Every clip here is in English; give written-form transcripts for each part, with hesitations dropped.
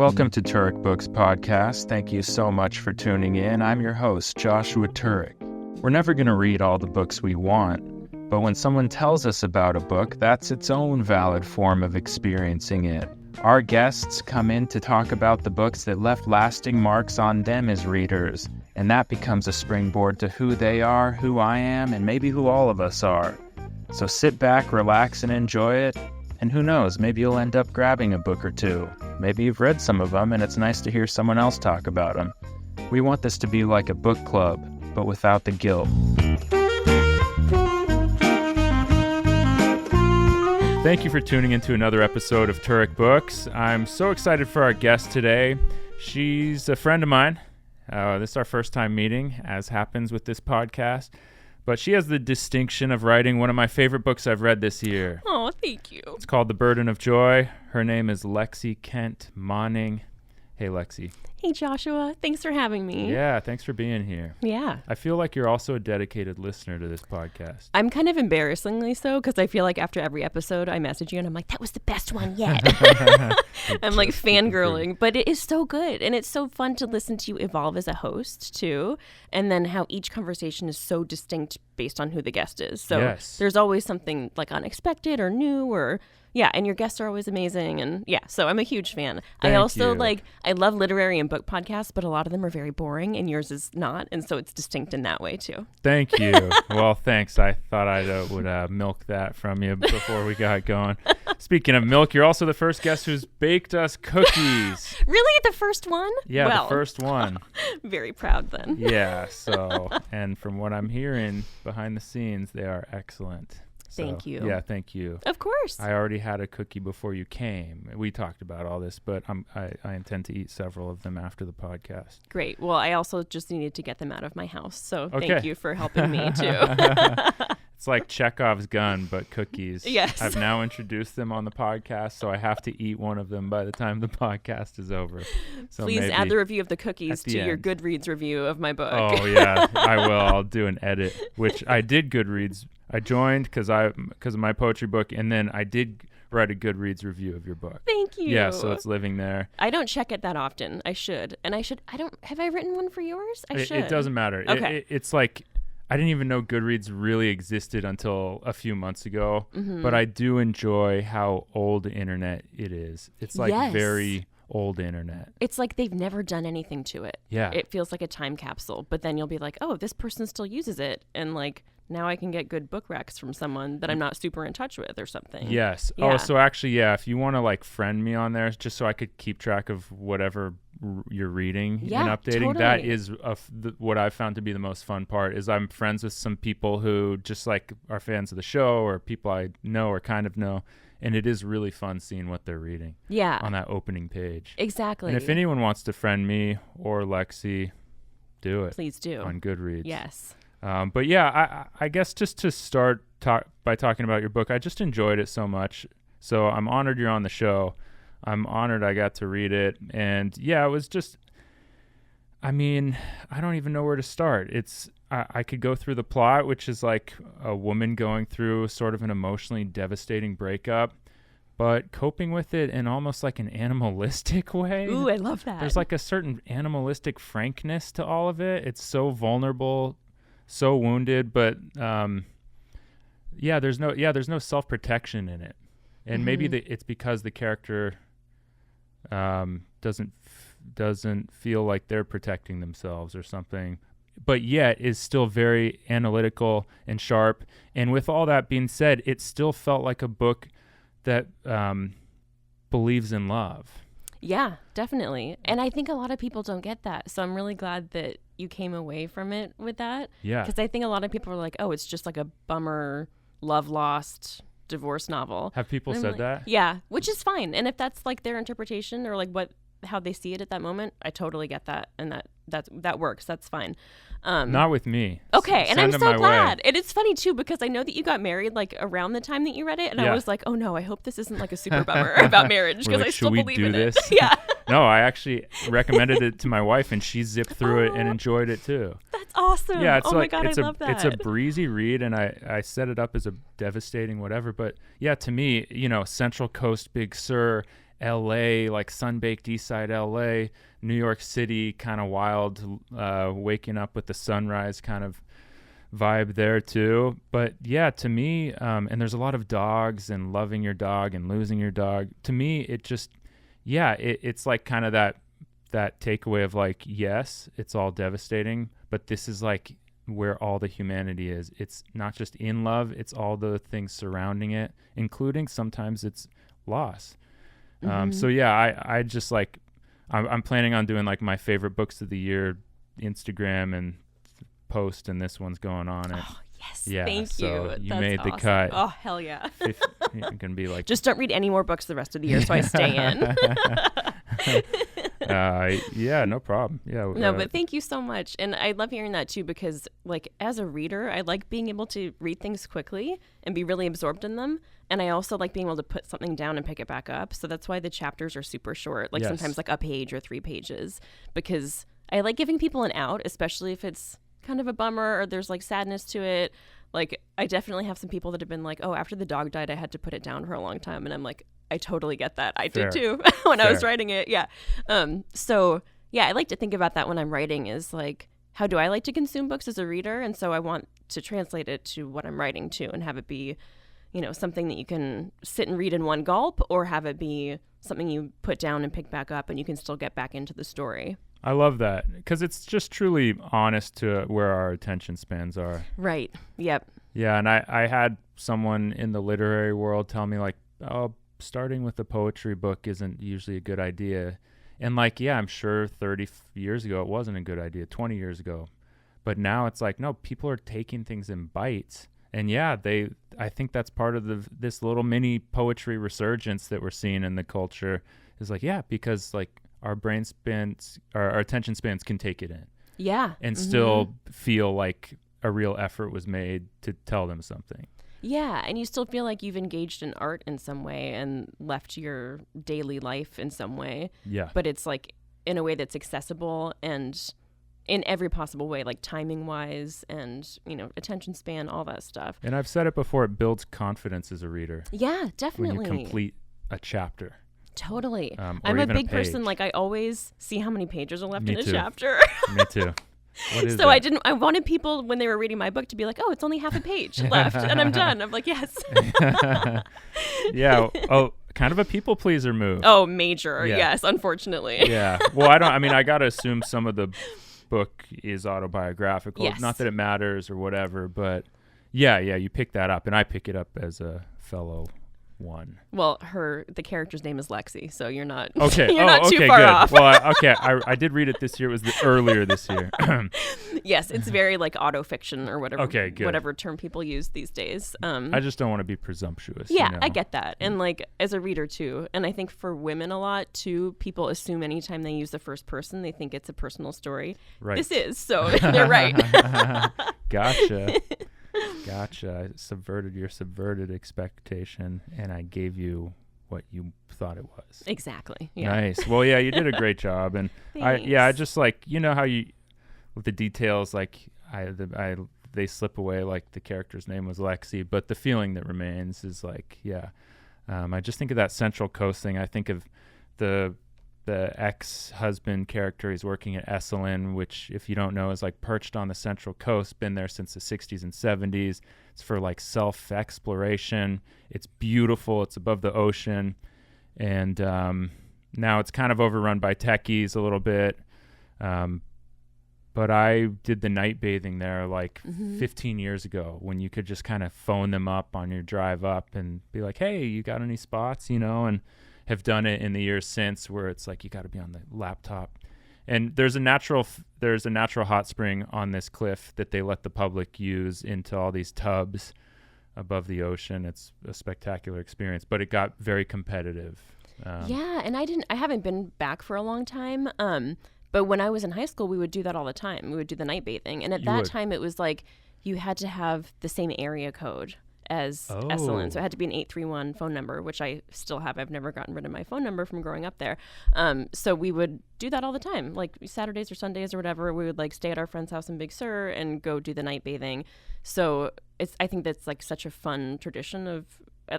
Welcome to Turek Books Podcast. Thank you so much for tuning in. I'm your host, Joshua Turek. We're never going to read all the books we want, but when someone tells us about a book, that's its own valid form of experiencing it. Our guests come in to talk about the books that left lasting marks on them as readers, and that becomes a springboard to who they are, who I am, and maybe who all of us are. So sit back, relax, and enjoy it. And who knows, maybe you'll end up grabbing a book or two. Maybe you've read some of them, and it's nice to hear someone else talk about them. We want this to be like a book club, but without the guilt. Thank you for tuning into another episode of Turek Books. I'm so excited for our guest today. She's a friend of mine. This is our first time meeting, as happens with this podcast. But she has the distinction of writing one of my favorite books I've read this year. Oh, thank you. It's called The Burden of Joy. Her name is Lexi Kent-Monning. Hey, Lexi. Hey, Joshua. Thanks for having me. Yeah, thanks for being here. Yeah. I feel like you're also a dedicated listener to this podcast. I'm kind of embarrassingly so, because I feel like after every episode I message you and I'm like, that was the best one yet. I'm like fangirling, but it is so good. And it's so fun to listen to you evolve as a host too. And then how each conversation is so distinct based on who the guest is. So There's always something like unexpected or new or... Yeah, and your guests are always amazing, and yeah, so I'm a huge fan. Thank I also you. I love literary and book podcasts, but a lot of them are very boring, and yours is not, and so it's distinct in that way too. Thank you. Well, thanks. I thought I would milk that from you before we got going. Speaking of milk, you're also the first guest who's baked us cookies. Really? The first one? Yeah, well, the first one. Very proud then. Yeah, so, and from what I'm hearing behind the scenes, they are excellent. So, thank you. Yeah, thank you. Of course. I already had a cookie before you came. We talked about all this, but I intend to eat several of them after the podcast. Great. Well, I also just needed to get them out of my house, so Okay. Thank you for helping me too. It's like Chekhov's gun, but cookies. Yes. I've now introduced them on the podcast, so I have to eat one of them by the time the podcast is over. So Please maybe add the review of the cookies the to your end. Goodreads review of my book. Oh, yeah, I will. I'll do an edit, which I did Goodreads. I joined because of my poetry book, and then I did write a Goodreads review of your book. Thank you. Yeah, so it's living there. I don't check it that often. I should. And have I written one for yours? I should. It doesn't matter. Okay. It's like, I didn't even know Goodreads really existed until a few months ago, but I do enjoy how old the internet it is. It's like very old internet. It's like they've never done anything to it. Yeah. It feels like a time capsule, but then you'll be like, oh, this person still uses it. And like, now I can get good book recs from someone that I'm not super in touch with or something. Yes. Yeah. Oh, so actually, yeah, if you want to like friend me on there, just so I could keep track of whatever you're reading and updating, that is what I've found to be the most fun part. Is I'm friends with some people who just like are fans of the show or people I know or kind of know, and it is really fun seeing what they're reading. Yeah. On that opening page. Exactly. And if anyone wants to friend me or Lexi, do it. Please do. On Goodreads. Yes. But yeah, I guess just to start by talking about your book, I just enjoyed it so much. So I'm honored you're on the show. I'm honored I got to read it. And yeah, it was just, I mean, I don't even know where to start. I could go through the plot, which is like a woman going through sort of an emotionally devastating breakup, but coping with it in almost like an animalistic way. Ooh, I love that. There's like a certain animalistic frankness to all of it. It's so vulnerable, so wounded, but there's no self-protection in it, and maybe it's because the character doesn't feel like they're protecting themselves or something, but yet is still very analytical and sharp. And with all that being said, it still felt like a book that believes in love. Yeah, definitely. And I think a lot of people don't get that. So I'm really glad that you came away from it with that. Yeah. Because I think a lot of people are like, oh, it's just like a bummer, love lost divorce novel. Have people said that? Yeah, which is fine. And if that's like their interpretation or like how they see it at that moment, I totally get that. And that works. That's fine. Not with me. Okay, and I'm so glad. Way. And it's funny too because I know that you got married like around the time that you read it, and I was like, oh no, I hope this isn't like a super bummer about marriage because like, I still believe in this? it. Yeah. No, I actually recommended it to my wife, and she zipped through it and enjoyed it too. That's awesome. Yeah, it's oh my God, I love that. It's a breezy read, and I set it up as a devastating whatever. But yeah, to me, Central Coast, Big Sur, L.A., like sun-baked East Side L.A., New York City, kind of wild, waking up with the sunrise kind of vibe there too. But yeah, to me, and there's a lot of dogs and loving your dog and losing your dog. To me, it just, it's like kind of that takeaway of like, yes, it's all devastating, but this is like where all the humanity is. It's not just in love, it's all the things surrounding it, including sometimes it's loss. So yeah, I just like, I'm planning on doing like my favorite books of the year Instagram and post, and this one's going on it. Oh, yes. Yeah, Thank so you. you That's made the awesome. cut. Oh, hell yeah. You're gonna be like, just don't read any more books the rest of the year so I stay in. yeah, no problem. Yeah. No, but thank you so much. And I love hearing that too, because like as a reader, I like being able to read things quickly and be really absorbed in them. And I also like being able to put something down and pick it back up. So that's why the chapters are super short, like sometimes like a page or 3 pages, because I like giving people an out, especially if it's kind of a bummer or there's like sadness to it. Like I definitely have some people that have been like, oh, after the dog died, I had to put it down for a long time. And I'm like, I totally get that. I did too when I was writing it. Yeah. So yeah, I like to think about that when I'm writing is like, how do I like to consume books as a reader? And so I want to translate it to what I'm writing to and have it be, something that you can sit and read in one gulp, or have it be something you put down and pick back up and you can still get back into the story. I love that because it's just truly honest to where our attention spans are. Right. Yep. Yeah. And I had someone in the literary world tell me like, oh, starting with a poetry book isn't usually a good idea. And like, yeah, I'm sure 30 years ago it wasn't a good idea, 20 years ago. But now it's like, no, people are taking things in bites. And yeah, I think that's part of this little mini poetry resurgence that we're seeing in the culture is like, yeah, because like our brain spans, our attention spans can take it in. Yeah. And still feel like a real effort was made to tell them something. Yeah, and you still feel like you've engaged in art in some way and left your daily life in some way. Yeah. But it's like in a way that's accessible and in every possible way, like timing wise and, attention span, all that stuff. And I've said it before, it builds confidence as a reader. Yeah, definitely. When you complete a chapter. Totally. I'm a big person. Like I always see how many pages are left in a chapter. Me too. What is so that? I wanted people when they were reading my book to be like, oh, it's only half a page left and I'm done. I'm like, yes. Yeah. Oh, kind of a people pleaser move. Oh, major. Yeah. Yes, unfortunately. Yeah. Well, I got to assume some of the book is autobiographical. Yes. Not that it matters or whatever, but yeah, you pick that up and I pick it up as a fellow one. Well, the character's name is Lexi, so you're not okay. you're not too okay, far good. off. Well, I did read it this year. It was earlier this year. Yes, it's very like autofiction or whatever. Okay, good. Whatever term people use these days. I just don't want to be presumptuous. Yeah, I get that, and like as a reader too, and I think for women a lot too, people assume anytime they use the first person, they think it's a personal story. Right. This is, so they're right. Gotcha. I subverted your subverted expectation, and I gave you what you thought it was. Exactly. Yeah. Nice. Well, yeah, you did a great job, and I just like how you with the details like they slip away like the character's name was Lexi, but the feeling that remains is like I just think of that Central Coast thing. I think of the ex-husband character. He's working at Esalen, which, if you don't know, is like perched on the Central Coast, been there since the 60s and 70s. It's for like self-exploration. It's beautiful. It's above the ocean. And now it's kind of overrun by techies a little bit. But I did the night bathing there like 15 years ago when you could just kind of phone them up on your drive up and be like, hey, you got any spots, and have done it in the years since where it's like you got to be on the laptop. And there's a natural hot spring on this cliff that they let the public use into all these tubs above the ocean. It's a spectacular experience, but it got very competitive. Yeah, and I haven't been back for a long time. But when I was in high school, we would do that all the time. We would do the night bathing. And at that time, it was like you had to have the same area code as Esalen. So it had to be an 831 phone number, which I still have. I've never gotten rid of my phone number from growing up there. So we would do that all the time, like Saturdays or Sundays or whatever. We would like stay at our friend's house in Big Sur and go do the night bathing. So I think that's like such a fun tradition of,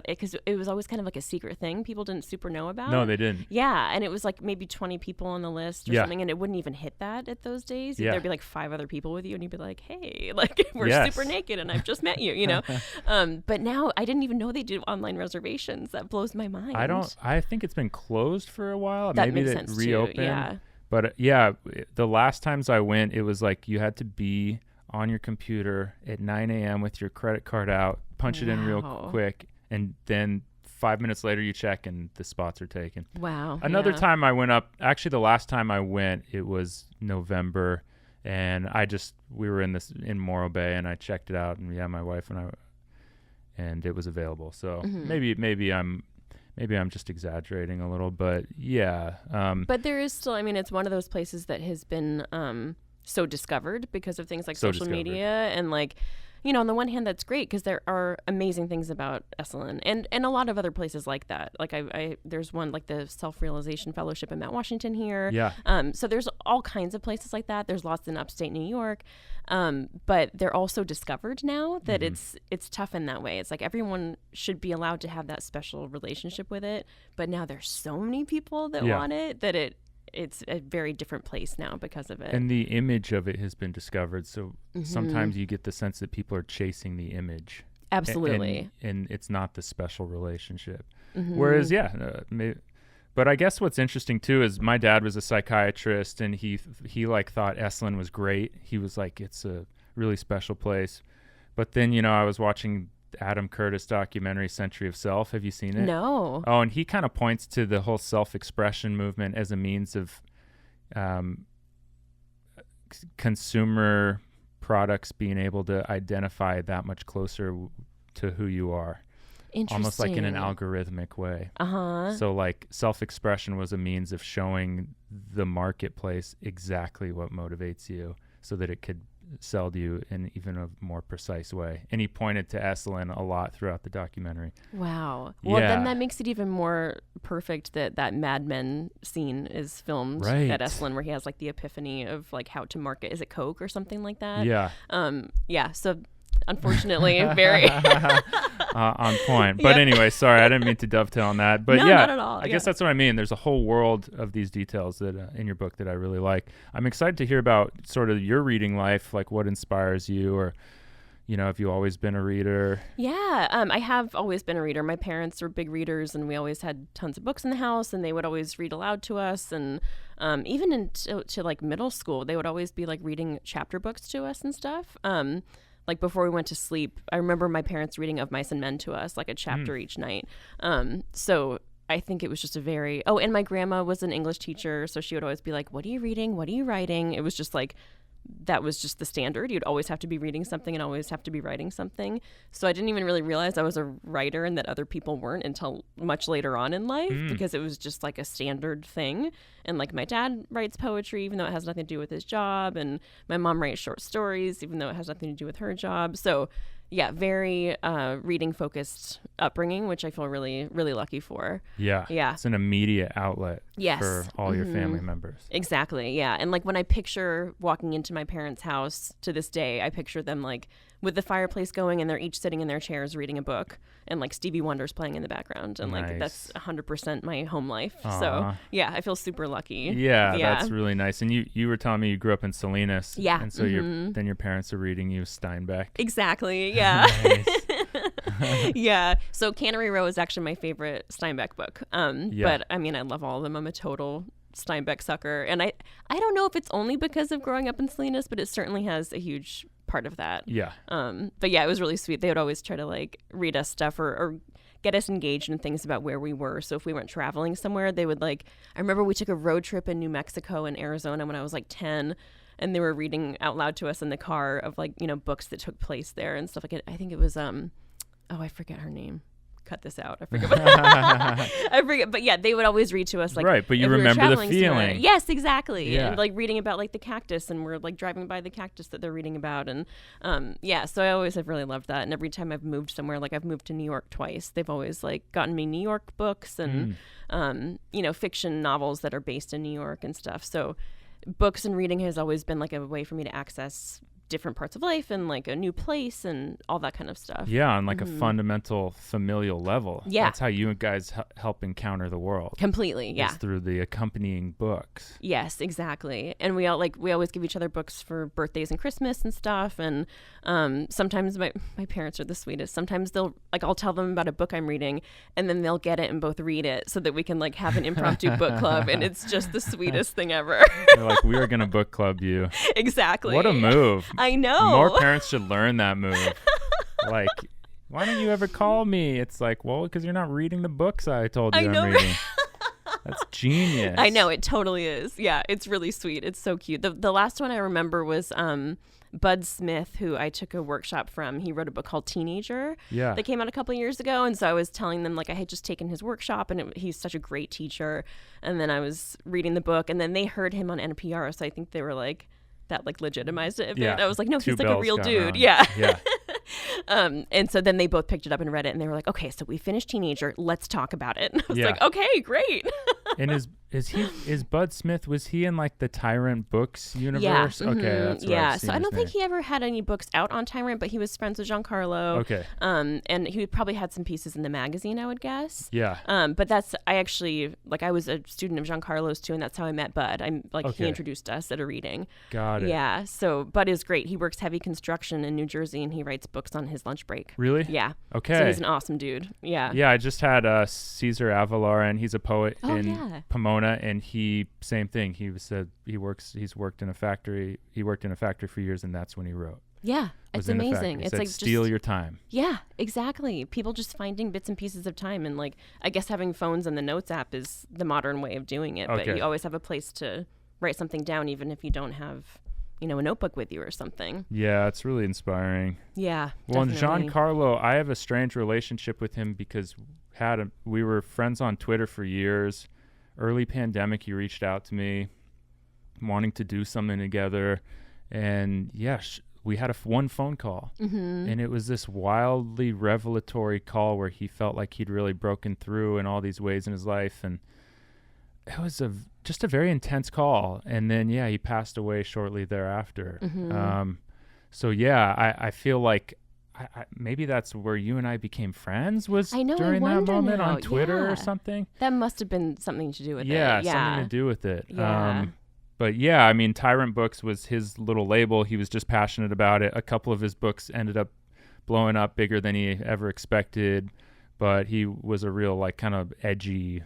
because it was always kind of like a secret thing people didn't super know about. No, they didn't. Yeah, and it was like maybe 20 people on the list or something, and it wouldn't even hit that at those days. Yeah. There'd be like 5 other people with you, and you'd be like, hey, like we're super naked, and I've just met you, you know? But now I didn't even know they do online reservations. That blows my mind. I think it's been closed for a while. That Maybe makes they sense reopened. too, yeah. But the last times I went, it was like you had to be on your computer at 9 a.m. with your credit card out, punch it in real quick, and then 5 minutes later you check and the spots are taken. Wow. Another time I went up, actually the last time I went, it was November, and we were in Morro Bay, and I checked it out, and my wife and it was available. So maybe I'm just exaggerating a little, but yeah. But there is still, I mean, it's one of those places that has been so discovered because of things like social media, and like, you know, on the one hand, that's great because there are amazing things about Esalen and a lot of other places like that. Like there's one like the Self-Realization Fellowship in Mount Washington here. Yeah. So there's all kinds of places like that. There's lots in upstate New York. But they're also discovered now that it's tough in that way. It's like everyone should be allowed to have that special relationship with it. But now there's so many people that want it that it's a very different place now because of it. And the image of it has been discovered. So sometimes you get the sense that people are chasing the image. Absolutely. And it's not the special relationship. Whereas, but I guess what's interesting too is my dad was a psychiatrist, and he like thought Esalen was great. He was like, it's a really special place. But then, you know, I was watching Adam Curtis documentary Century of Self. Have you seen it? No. Oh, and he kind of points to the whole self-expression movement as a means of consumer products being able to identify that much closer to who you are. Interesting. Almost like in an algorithmic way. So like self-expression was a means of showing the marketplace exactly what motivates you so that it could sell to you in even a more precise way. And he pointed to Esalen a lot throughout the documentary. Wow. Well, then that makes it even more perfect that Mad Men scene is filmed at Esalen, where he has like the epiphany of like how to market. Is it Coke or something like that? Yeah. So unfortunately, very on point. But anyway, sorry, I didn't mean to dovetail on that. But no, not at all. I guess that's what I mean. There's a whole world of these details that in your book that I really like. I'm excited to hear about sort of your reading life, like what inspires you, or, you know, if you've always been a reader. Yeah, I have always been a reader. My parents were big readers, and we always had tons of books in the house, and they would always read aloud to us. And even into like middle school, they would always be like reading chapter books to us and stuff. Like before we went to sleep, I remember my parents reading Of Mice and Men to us, like a chapter each night. So I think it was just and my grandma was an English teacher, so she would always be like, what are you reading? What are you writing? It was just like, that was just the standard. You'd always have to be reading something and always have to be writing something. So I didn't even really realize I was a writer and that other people weren't until much later on in life, because it was just like a standard thing. And like my dad writes poetry, even though it has nothing to do with his job. And my mom writes short stories, even though it has nothing to do with her job. So yeah, very reading focused upbringing, which I feel really, really lucky for. Yeah. It's an immediate outlet for all your family members. Exactly. Yeah. And like when I picture walking into my parents' house to this day, I picture them like with the fireplace going, and they're each sitting in their chairs reading a book, and like Stevie Wonder's playing in the background. And like that's 100% my home life. So yeah, I feel super lucky. Yeah, that's really nice. And you were telling me you grew up in Salinas. Yeah. And so then your parents are reading you Steinbeck. Exactly. Yeah. Yeah. So Cannery Row is actually my favorite Steinbeck book. But I mean, I love all of them. I'm a total Steinbeck sucker. And I don't know if it's only because of growing up in Salinas, but it certainly has a huge part of that. Yeah. But yeah, it was really sweet. They would always try to like read us stuff or get us engaged in things about where we were. So if we went traveling somewhere, they would like, I remember we took a road trip in New Mexico and Arizona when I was like 10, and they were reading out loud to us in the car of like, you know, books that took place there and stuff like it. I think it was, I forget her name. cut this out. I forget. I forget. But yeah, they would always read to us like, right. But you if we were remember the traveling somewhere. feeling. Yes, exactly. Yeah. And like reading about like the cactus, and we're like driving by the cactus that they're reading about, and yeah. So I always have really loved that. And every time I've moved somewhere, like I've moved to New York twice, they've always like gotten me New York books and you know, fiction novels that are based in New York and stuff. So books and reading has always been like a way for me to access different parts of life and like a new place and all that kind of stuff. Yeah, on like a fundamental familial level. Yeah. That's how you guys help encounter the world. Completely, yeah. It's through the accompanying books. Yes, exactly. And we always give each other books for birthdays and Christmas and stuff. And sometimes my parents are the sweetest. Sometimes I'll tell them about a book I'm reading, and then they'll get it and both read it so that we can like have an impromptu book club. And it's just the sweetest thing ever. They're like, we are going to book club you. Exactly. What a move. I know. More parents should learn that move. Like, why don't you ever call me? It's like, well, because you're not reading the books I told you I'm reading. That's genius. I know, it totally is. Yeah, it's really sweet. It's so cute. The last one I remember was Bud Smith, who I took a workshop from. He wrote a book called Teenager that came out a couple years ago. And so I was telling them, like, I had just taken his workshop, and he's such a great teacher. And then I was reading the book, and then they heard him on NPR. So I think they were like, that like legitimized it a bit. I was like, no, he's like a real dude. Yeah. And so then they both picked it up and read it, and they were like, okay, so we finished Teenager, let's talk about it. And I was like, okay, great. And is Bud Smith, was he in like the Tyrant Books universe? Yeah. Okay, that's right. Yeah, so I don't think he ever had any books out on Tyrant, but he was friends with Giancarlo. Okay. And he probably had some pieces in the magazine, I would guess. Yeah. But I was a student of Giancarlo's too, and that's how I met Bud. He introduced us at a reading. Got it. Yeah, so Bud is great. He works heavy construction in New Jersey, and he writes books on his lunch break. Really? Yeah. Okay. So he's an awesome dude. Yeah. Yeah, I just had Caesar Avalar, and he's a poet in Pomona, and same thing. He's worked in a factory. He worked in a factory for years, and that's when he wrote. Yeah, it's amazing. It's like like steal your time. Yeah, exactly. People just finding bits and pieces of time, and like I guess having phones and the Notes app is the modern way of doing it. Okay. But you always have a place to write something down, even if you don't have, a notebook with you or something. Yeah, it's really inspiring. Yeah. Well, definitely. and Giancarlo, I have a strange relationship with him because we were friends on Twitter for years. Early pandemic, he reached out to me wanting to do something together. And we had one phone call. Mm-hmm. And it was this wildly revelatory call where he felt like he'd really broken through in all these ways in his life. And it was just a very intense call. And then, he passed away shortly thereafter. Mm-hmm. I feel like maybe that's where you and I became friends, was during that moment on Twitter or something. That must have been something to do with it. Yeah, something to do with it. Yeah. But yeah, I mean, Tyrant Books was his little label. He was just passionate about it. A couple of his books ended up blowing up bigger than he ever expected, but he was a real like kind of edgy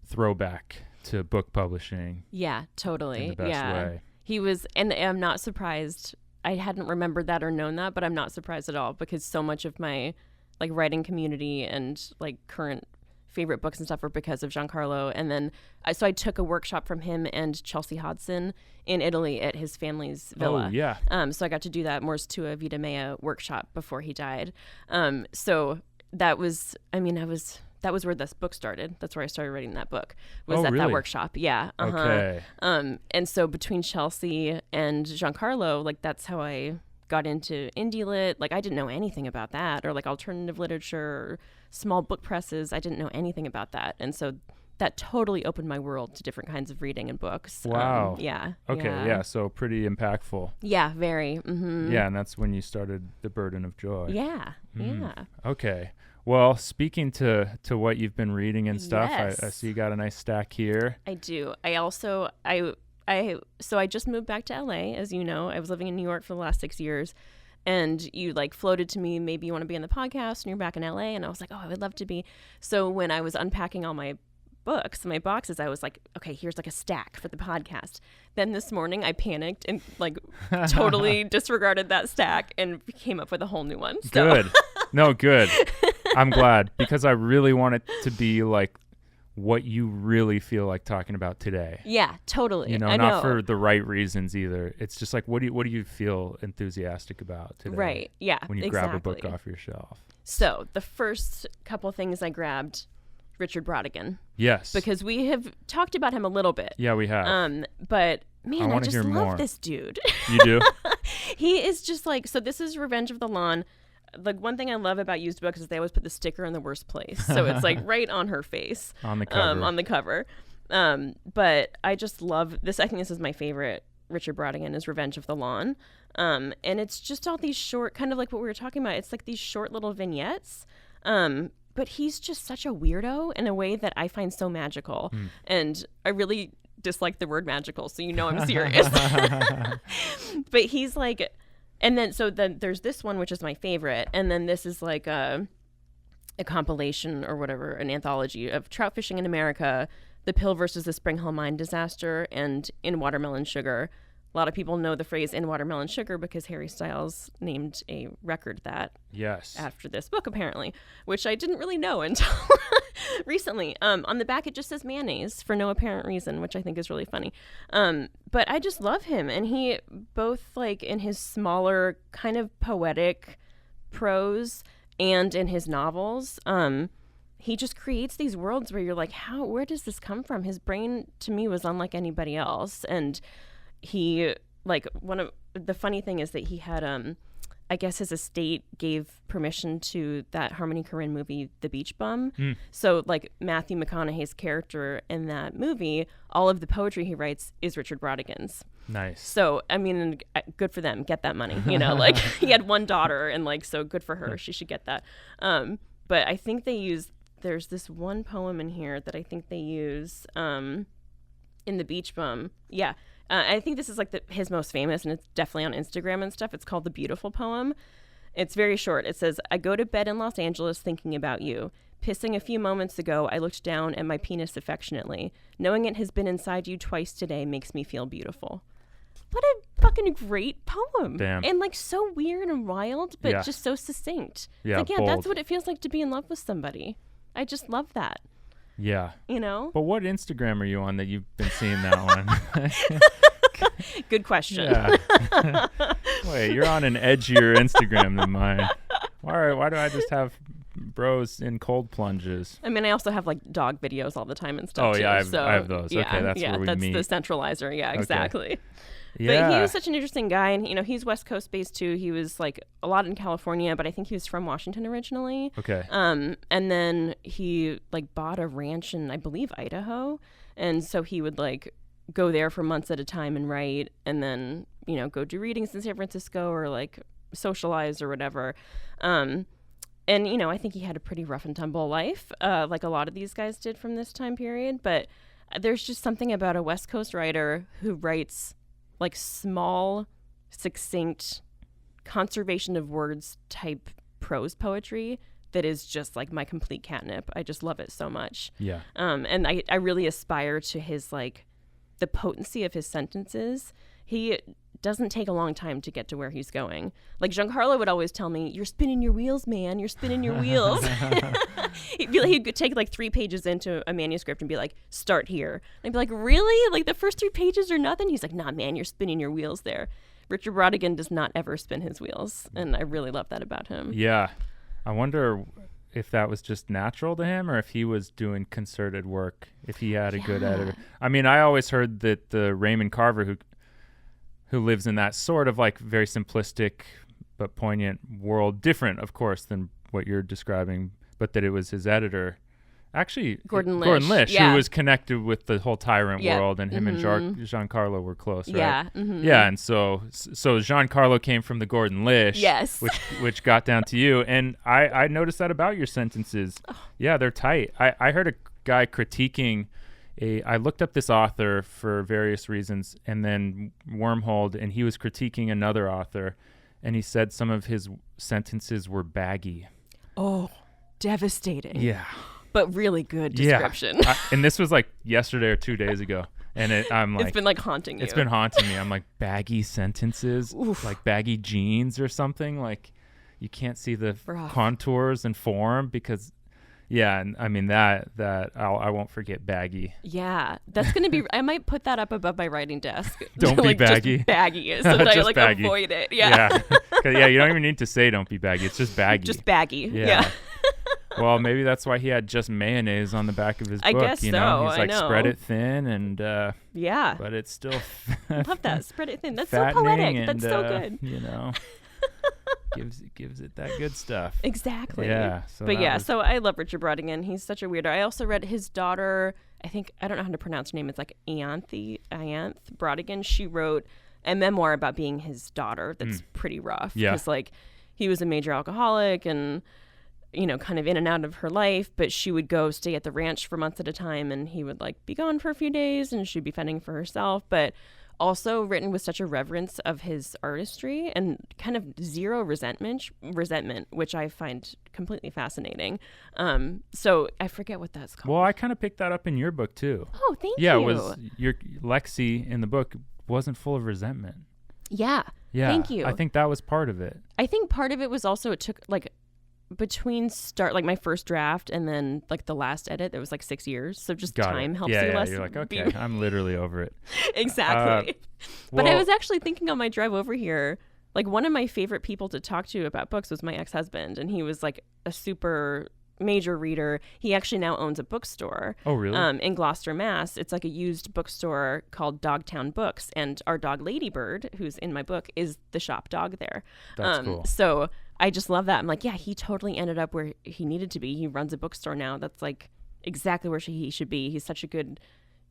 throwback to book publishing. Yeah, totally. In the best way. He was, and I'm not surprised. I hadn't remembered that or known that, but I'm not surprised at all, because so much of my like writing community and like current favorite books and stuff were because of Giancarlo. And then I took a workshop from him and Chelsea Hodson in Italy at his family's villa. Oh, yeah. So I got to do that Mors Tua Vita Mea workshop before he died. So that was where this book started. That's where I started writing that book, was at that workshop. Yeah. Uh-huh. Okay. And so between Chelsea and Giancarlo, like that's how I got into indie lit. Like I didn't know anything about that, or like alternative literature or small book presses. I didn't know anything about that. And so that totally opened my world to different kinds of reading and books. Wow. Yeah. Okay. Yeah. So pretty impactful. Yeah. Very. Mm-hmm. Yeah. And that's when you started The Burden of Joy. Yeah. Yeah. Okay. Well, speaking to what you've been reading and stuff, yes. I see you got a nice stack here. I do. I also, so I just moved back to LA, as you know. I was living in New York for the last 6 years, and you like floated to me, maybe you want to be on the podcast, and you're back in LA. And I was like, oh, I would love to be. So when I was unpacking all my books, my boxes, I was like, okay, here's like a stack for the podcast. Then this morning I panicked and like totally disregarded that stack and came up with a whole new one. So. Good. No, good. I'm glad, because I really want it to be like what you really feel like talking about today. Yeah, totally. I know. Not for the right reasons either. It's just like, what do you feel enthusiastic about today? Right. Yeah. When you grab a book off your shelf. So the first couple things I grabbed, Richard Brautigan. Yes. Because we have talked about him a little bit. Yeah, we have. But man, I just love more. this dude. You do? He is just like, so this is Revenge of the Lawn. Like, one thing I love about used books is they always put the sticker in the worst place. So it's like right on her face. On the cover. On the cover. But I just love this. I think this is my favorite Richard Brautigan is Revenge of the Lawn. And it's just all these short, kind of like what we were talking about. It's like these short little vignettes. But he's just such a weirdo in a way that I find so magical. And I really dislike the word magical, so I'm serious. But he's like, and then there's this one, which is my favorite. And then this is like a compilation or whatever, an anthology of trout fishing in America, the Pill versus the Spring Hill Mine disaster, and In Watermelon Sugar. A lot of people know the phrase In Watermelon Sugar because Harry Styles named a record that after this book, apparently, which I didn't really know until recently. On the back, it just says mayonnaise for no apparent reason, which I think is really funny. But I just love him. And he, both like in his smaller kind of poetic prose and in his novels, he just creates these worlds where you're like, where does this come from? His brain, to me, was unlike anybody else. And he, like, one of the funny thing is that he had, I guess his estate gave permission to that Harmony Korine movie, The Beach Bum. So, like, Matthew McConaughey's character in that movie, all of the poetry he writes is Richard Brautigan's. Nice. So, I mean, good for them. Get that money, like, he had one daughter, and, like, so good for her. She should get that. But I think there's this one poem in here that I think they use in The Beach Bum. Yeah. I think this is like his most famous, and it's definitely on Instagram and stuff. It's called The Beautiful Poem. It's very short. It says, I go to bed in Los Angeles thinking about you. Pissing a few moments ago, I looked down at my penis affectionately. Knowing it has been inside you twice today makes me feel beautiful. What a fucking great poem. Damn. And like so weird and wild, but just so succinct. Yeah, it's like, that's what it feels like to be in love with somebody. I just love that. Yeah. But what Instagram are you on that you've been seeing that one? Good question. Yeah. Wait, you're on an edgier Instagram than mine. Why do I just have bros in cold plunges? I mean, I also have like dog videos all the time and stuff. Oh, yeah, too, I have those. Yeah, okay, that's where we meet. That's the centralizer. Yeah, exactly. Okay. Yeah. But he was such an interesting guy, and he's West Coast based too. He was like a lot in California, but I think he was from Washington originally. Okay. And then he like bought a ranch in, I believe, Idaho, and so he would like go there for months at a time and write, and then go do readings in San Francisco or like socialize or whatever. And I think he had a pretty rough and tumble life, like a lot of these guys did from this time period. But there's just something about a West Coast writer who writes like small, succinct, conservation of words type prose poetry that is just like my complete catnip. I just love it so much. Yeah. And I really aspire to his like the potency of his sentences. He doesn't take a long time to get to where he's going. Like Giancarlo would always tell me, "You're spinning your wheels, man. You're spinning your wheels." He'd take like 3 pages into a manuscript and be like, "Start here." And I'd be like, "Really? Like the first 3 pages are nothing?" He's like, "Nah, man, you're spinning your wheels there." Richard Brautigan does not ever spin his wheels, and I really love that about him. Yeah. I wonder if that was just natural to him or if he was doing concerted work, if he had a good editor. I mean, I always heard that the Raymond Carver who lives in that sort of like very simplistic but poignant world, different, of course, than what you're describing, but that it was his editor, actually Gordon Lish, who was connected with the whole Tyrant world, and him and Giancarlo were close, right? Yeah. Yeah, and so Giancarlo came from the Gordon Lish, yes, which got down to you, and I noticed that about your sentences. Yeah, they're tight. I heard a guy critiquing I looked up this author for various reasons and then wormholed, and he was critiquing another author, and he said some of his sentences were baggy. Oh, devastating. Yeah. But really good description. Yeah. And this was like yesterday or 2 days ago. And I'm like, it's been like haunting you. It's been haunting me. I'm like, baggy sentences, Oof. like baggy jeans or something. Like you can't see the contours and form because Yeah, and I mean that I won't forget Baggy. Yeah, that's gonna be. I might put that up above my writing desk. Don't be baggy. Just Baggy, so that I like baggy. avoid it. Yeah. Yeah, you don't even need to say don't be baggy. It's just baggy. Just Baggy. Yeah. Well, maybe that's why he had just mayonnaise on the back of his book. I guess you know? so. He's like, spread it thin and yeah. But it's still I love that. Spread it thin. That's so poetic. And, that's so good. You know. gives it that good stuff. Exactly. Yeah. So I love Richard Brautigan. He's such a weirdo. I also read his daughter, I don't know how to pronounce her name. It's like Ianthe Brautigan. She wrote a memoir about being his daughter that's pretty rough. Yeah. Because like he was a major alcoholic and, you know, kind of in and out of her life, but she would go stay at the ranch for months at a time and he would like be gone for a few days and she'd be fending for herself. But also written with such a reverence of his artistry and kind of zero resentment, which I find completely fascinating. So I forget what that's called. Well, I kind of picked that up in your book too. Oh, thank you. Yeah, it was your Lexi in the book wasn't full of resentment. Yeah. Thank you. I think that was part of it. I think part of it was also it took like between like my first draft and then like the last edit, there was like 6 years. So just time helps you less. You're like, okay, I'm literally over it. Exactly. But I was actually thinking on my drive over here, like one of my favorite people to talk to about books was my ex-husband. And he was like a super major reader. He actually now owns a bookstore. Oh, really? In Gloucester, Mass. It's like a used bookstore called Dogtown Books. And our dog Ladybird, who's in my book, is the shop dog there. That's cool. So I just love that. I'm like, yeah, he totally ended up where he needed to be. He runs a bookstore now. That's like exactly where he should be. He's such a good,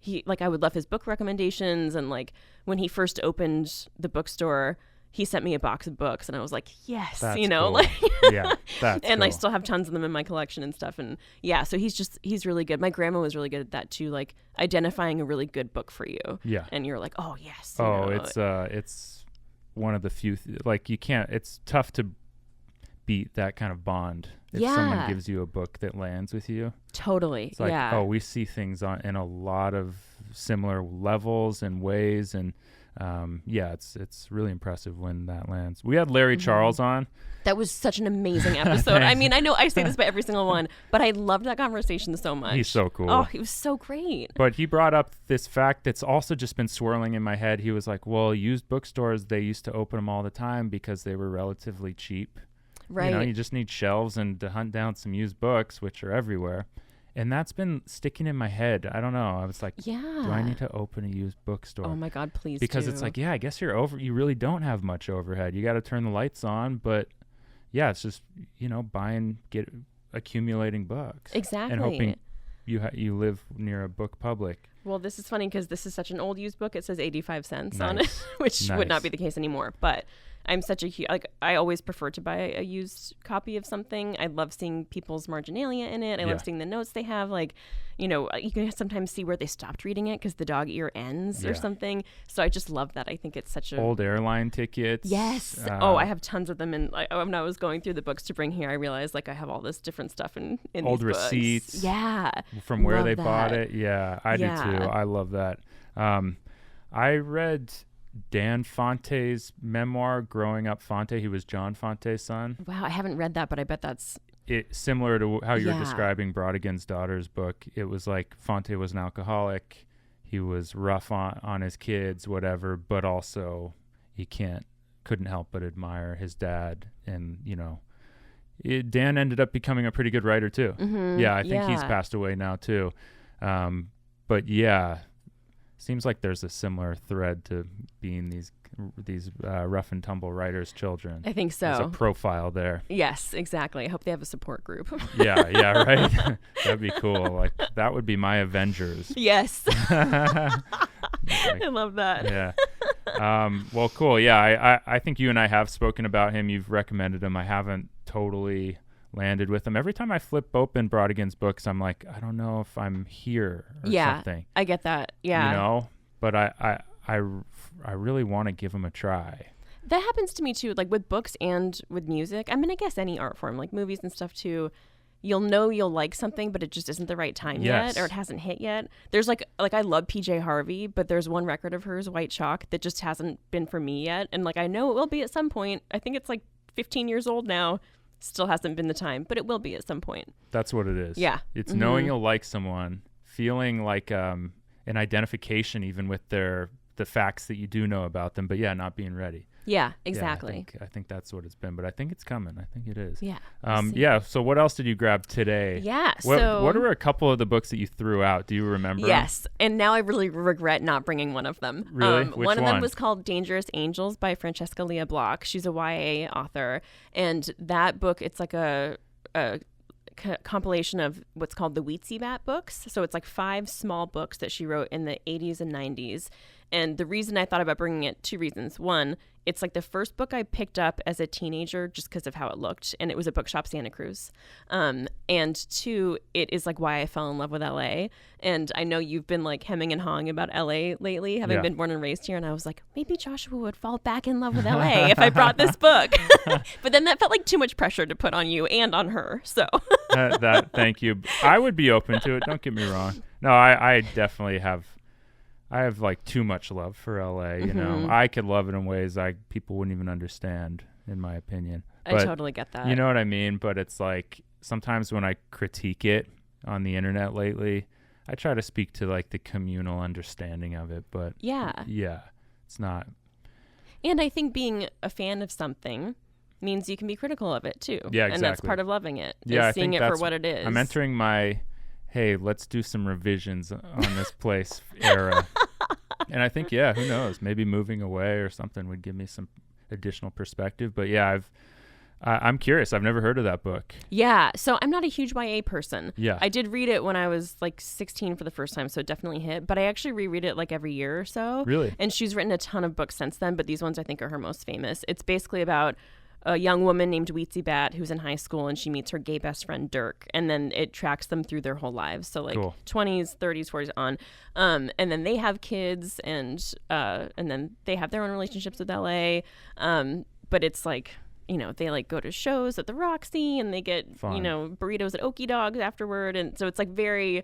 I would love his book recommendations. And like when he first opened the bookstore, he sent me a box of books and I was like, yes, that's you know, cool. like, yeah, that's and cool. I still have tons of them in my collection and stuff. And yeah, so he's really good. My grandma was really good at that too, like identifying a really good book for you. Yeah. And you're like, oh yes. It's one of the few, it's tough to beat that kind of bond if someone gives you a book that lands with you. Totally. It's like, we see things in a lot of similar levels and ways, and it's really impressive when that lands. We had Larry Charles on. That was such an amazing episode. I mean, I know I say this by every single one, but I loved that conversation so much. He's so cool. Oh, he was so great. But he brought up this fact that's also just been swirling in my head. He was like, well, used bookstores, they used to open them all the time because they were relatively cheap. Right. You know, you just need shelves and to hunt down some used books, which are everywhere. And that's been sticking in my head. I don't know. I was like, do I need to open a used bookstore? Oh my God, please Because do. it's like, I guess you really don't have much overhead. You got to turn the lights on, but yeah, it's just, accumulating books. Exactly. And hoping you live near a book public. Well, this is funny because this is such an old used book. It says 85 cents on it, which would not be the case anymore. But I'm such a I always prefer to buy a used copy of something. I love seeing people's marginalia in it. I love seeing the notes they have. Like, you can sometimes see where they stopped reading it because the dog ear ends or something. So I just love that. I think it's such a old airline tickets. Yes. I have tons of them. And when I was going through the books to bring here, I realized like I have all this different stuff in old these receipts. Books. Yeah. From where they bought it. Yeah, I do too. I love that. I read Dan Fante's memoir, Growing Up Fante. He was John Fante's son. Wow, I haven't read that, but I bet that's similar to how you're describing Brautigan's daughter's book. It was like Fante was an alcoholic. He was rough on his kids, whatever, but also he couldn't help but admire his dad. And, Dan ended up becoming a pretty good writer too. Mm-hmm. Yeah, I think he's passed away now too. But yeah, seems like there's a similar thread to being these rough and tumble writers' children. I think so. There's a profile there. Yes, exactly. I hope they have a support group. yeah, right. That'd be cool. Like that would be my Avengers. Yes. I love that. Yeah. Well, cool. Yeah, I think you and I have spoken about him. You've recommended him. I haven't totally landed with him. Every time I flip open Brautigan's books, I'm like, I don't know if I'm here or something. I get that. Yeah. But I really want to give him a try. That happens to me too, like with books and with music. I mean, I guess any art form, like movies and stuff too. You'll like something, but it just isn't the right time yet, or it hasn't hit yet. There's like I love PJ Harvey, but there's one record of hers, White Chalk, that just hasn't been for me yet. And like I know it will be at some point. I think it's like 15 years old now. still hasn't been the time, but it will be at some point. That's what it is. Yeah. It's knowing you'll like someone, feeling like an identification even with the facts that you do know about them, but not being ready. Yeah, exactly. I think that's what it's been, but I think it's coming. I think it is. Yeah. So what else did you grab today? Yeah. What are a couple of the books that you threw out? Do you remember? Yes. And now I really regret not bringing one of them. Really? Which one of them was called Dangerous Angels by Francesca Leah Block. She's a YA author. And that book, it's like a compilation of what's called the Weetsy Bat books. So it's like 5 small books that she wrote in the 80s and 90s. And the reason I thought about bringing it, 2 reasons. One, it's like the first book I picked up as a teenager just because of how it looked. And it was at Bookshop Santa Cruz. And 2, it is like why I fell in love with LA. And I know you've been like hemming and hawing about LA lately, having been born and raised here. And I was like, maybe Joshua would fall back in love with LA if I brought this book. But then that felt like too much pressure to put on you and on her. So thank you. I would be open to it. Don't get me wrong. No, I definitely have. I have like too much love for LA, you know. I could love it in ways people wouldn't even understand, in my opinion. But, I totally get that. You know what I mean? But it's like sometimes when I critique it on the internet lately, I try to speak to like the communal understanding of it. But yeah, it's not. And I think being a fan of something means you can be critical of it too. Yeah, exactly. And that's part of loving it. Yeah, is seeing it for what it is. I'm entering my, hey, let's do some revisions on this place era. And I think, who knows? Maybe moving away or something would give me some additional perspective. But I'm curious. I've never heard of that book. Yeah. So I'm not a huge YA person. Yeah. I did read it when I was like 16 for the first time, so it definitely hit. But I actually reread it like every year or so. Really? And she's written a ton of books since then, but these ones I think are her most famous. It's basically about a young woman named Weetsy Bat who's in high school, and she meets her gay best friend Dirk, and then it tracks them through their whole lives. So like 20s, 30s, 40s on, and then they have kids, and then they have their own relationships with LA. But it's like, you know, they like go to shows at the Roxy, and they get burritos at Okie Dogs afterward, and so it's like very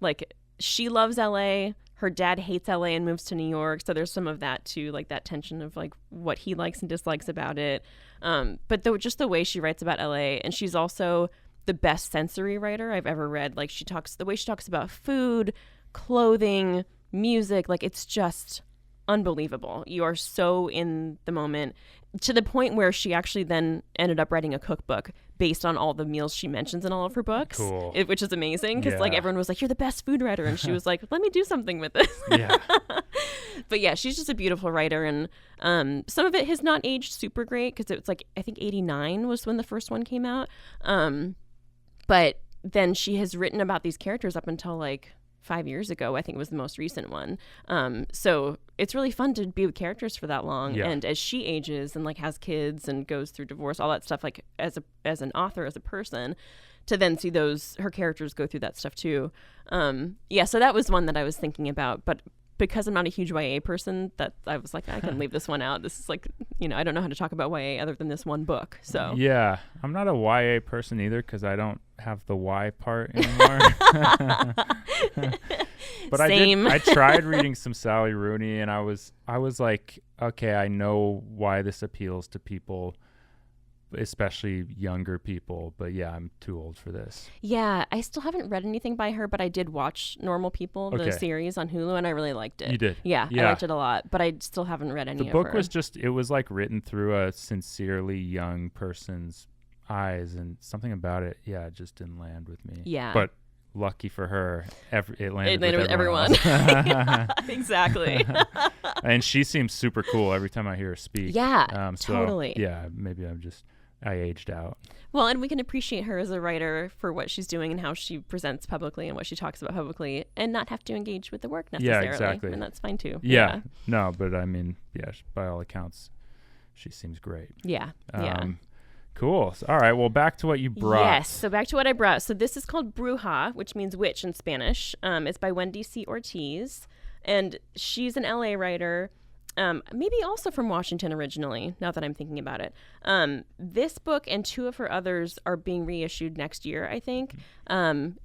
like she loves LA. Her dad hates LA and moves to New York. So there's some of that too, like that tension of like what he likes and dislikes about it. But just the way she writes about LA, and she's also the best sensory writer I've ever read. Like the way she talks about food, clothing, music, like it's just unbelievable. You are so in the moment, to the point where she actually then ended up writing a cookbook based on all the meals she mentions in all of her books. Cool. Which is amazing because like everyone was like, you're the best food writer, and she was like, let me do something with this. Yeah. But yeah, she's just a beautiful writer, and some of it has not aged super great because it's like I think 89 was when the first one came out, but then she has written about these characters up until like 5 years ago, I think was the most recent one. So it's really fun to be with characters for that long. Yeah. And as she ages and like has kids and goes through divorce, all that stuff, like as an author, as a person, to then see her characters go through that stuff too. So that was one that I was thinking about, but because I'm not a huge YA person, that I was like, I can leave this one out. This is like, I don't know how to talk about YA other than this one book. So yeah, I'm not a YA person either because I don't have the Y part anymore. But Same. I tried reading some Sally Rooney, and I was like, okay, I know why this appeals to people, especially younger people, but yeah, I'm too old for this. Yeah, I still haven't read anything by her, but I did watch Normal People, the series on Hulu, and I really liked it. You did? Yeah, I liked it a lot, but I still haven't read any of her. The book was it was like written through a sincerely young person's eyes, and something about it, it just didn't land with me. Yeah. But lucky for her, it landed with everyone. Yeah, exactly. And she seems super cool every time I hear her speak. Yeah, totally. Yeah, maybe I aged out. Well, and we can appreciate her as a writer for what she's doing and how she presents publicly and what she talks about publicly, and not have to engage with the work necessarily. Yeah, exactly. And that's fine too. Yeah. No, but I mean, by all accounts, she seems great. Yeah. Cool. All right. Well, back to what you brought. Yes. So back to what I brought. So this is called Bruha, which means witch in Spanish. It's by Wendy C. Ortiz, and she's an LA writer. Maybe also from Washington originally, now that I'm thinking about it. This book and 2 of her others are being reissued next year, I think.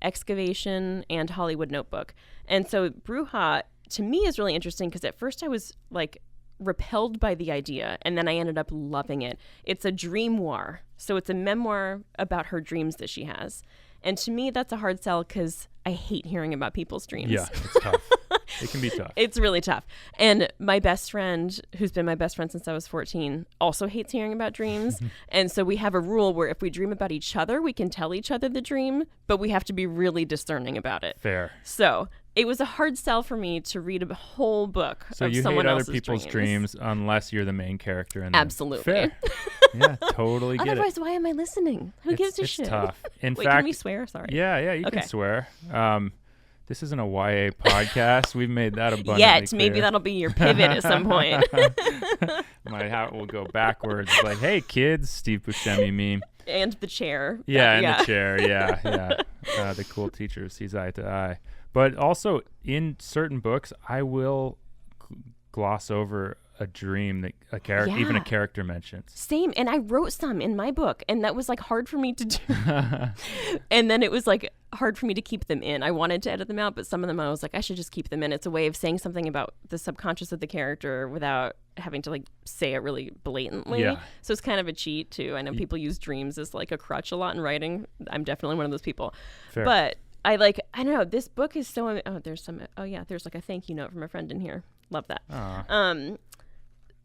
Excavation and Hollywood Notebook. And so Bruha, to me, is really interesting because at first I was like repelled by the idea, and then I ended up loving it. It's a dreamoir. So it's a memoir about her dreams that she has. And to me, that's a hard sell because I hate hearing about people's dreams. Yeah, it's tough. It can be tough. It's really tough. And my best friend, who's been my best friend since I was 14, also hates hearing about dreams. And so we have a rule where if we dream about each other, we can tell each other the dream, but we have to be really discerning about it. Fair. So it was a hard sell for me to read a whole book so of you someone hate other else's people's dreams unless you're the main character in them. Absolutely. Fair. Yeah, totally get Otherwise, it. why am I listening? Who gives a shit? It's tough. In Wait, fact, can we swear? Sorry. Yeah, you can swear. This isn't a YA podcast. We've made that abundantly Yet, clear. maybe that'll be your pivot at some point. We'll go backwards. Like, hey, kids, Steve Buscemi meme. And the chair. Yeah, the chair. Yeah. The cool teacher sees eye to eye. But also, in certain books, I will gloss over a dream that a character, even a character mentions. Same, and I wrote some in my book, and that was like hard for me to do. And then it was like hard for me to keep them in. I wanted to edit them out, but some of them I was like, I should just keep them in. It's a way of saying something about the subconscious of the character without having to like say it really blatantly. Yeah. So it's kind of a cheat too. I know people use dreams as like a crutch a lot in writing. I'm definitely one of those people. Fair. But I don't know, this book is so there's like a thank you note from a friend in here. Love that.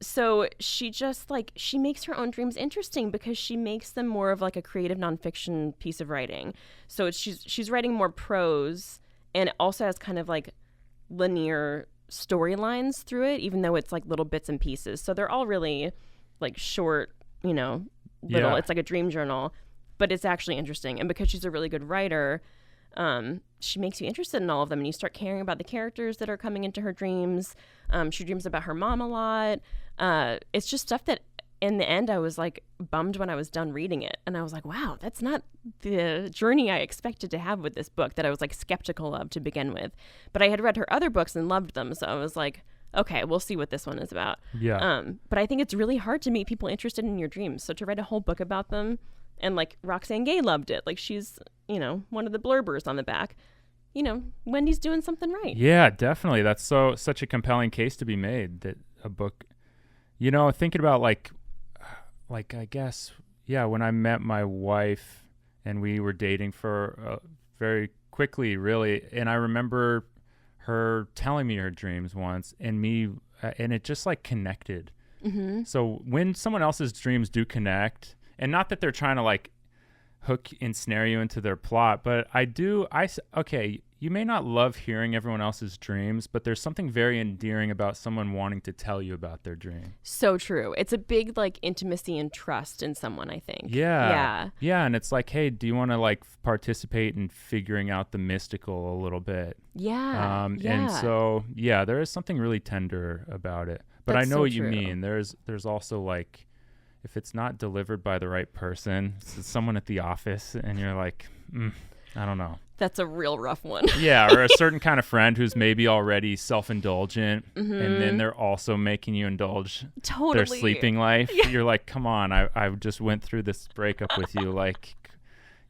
So she just she makes her own dreams interesting because she makes them more of like a creative nonfiction piece of writing. So she's writing more prose, and it also has kind of like linear storylines through it, even though it's like little bits and pieces. So they're all really like short, little. Yeah. It's like a dream journal, but it's actually interesting. And because she's a really good writer, she makes you interested in all of them, and you start caring about the characters that are coming into her dreams. She dreams about her mom a lot. It's just stuff that in the end I was like bummed when I was done reading it, and I was like, wow, that's not the journey I expected to have with this book that I was like skeptical of to begin with. But I had read her other books and loved them, so I was like, okay, we'll see what this one is about. Yeah. But I think it's really hard to make people interested in your dreams, so to write a whole book about them. And like Roxane Gay loved it. Like she's, one of the blurbers on the back. Wendy's doing something right. Yeah, definitely. That's such a compelling case to be made that a book, thinking about like I guess, when I met my wife and we were dating for very quickly, really. And I remember her telling me her dreams once and it just like connected. Mm-hmm. So when someone else's dreams do connect, and not that they're trying to like hook and snare you into their plot, but you may not love hearing everyone else's dreams, but there's something very endearing about someone wanting to tell you about their dream. So true. It's a big like intimacy and trust in someone, I think. Yeah. And it's like, hey, do you want to like participate in figuring out the mystical a little bit? Yeah. And so, there is something really tender about it. But I know what you mean. There's also like, if it's not delivered by the right person, it's someone at the office, and you're like, I don't know. That's a real rough one. Yeah, or a certain kind of friend who's maybe already self-indulgent, and then they're also making you indulge their sleeping life. Yeah. You're like, come on, I just went through this breakup with you, like,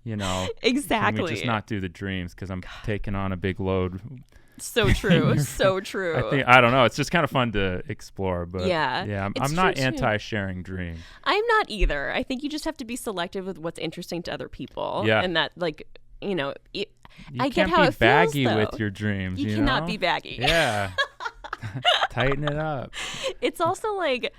Exactly. Can we just not do the dreams because I'm taking on a big load? So true. So true. I don't know. It's just kind of fun to explore, but I'm not anti-sharing dream. I'm not either. I think you just have to be selective with what's interesting to other people. Yeah. And that, like, I get how it feels, baggy with your dreams. You cannot be baggy. Yeah. Tighten it up. It's also like,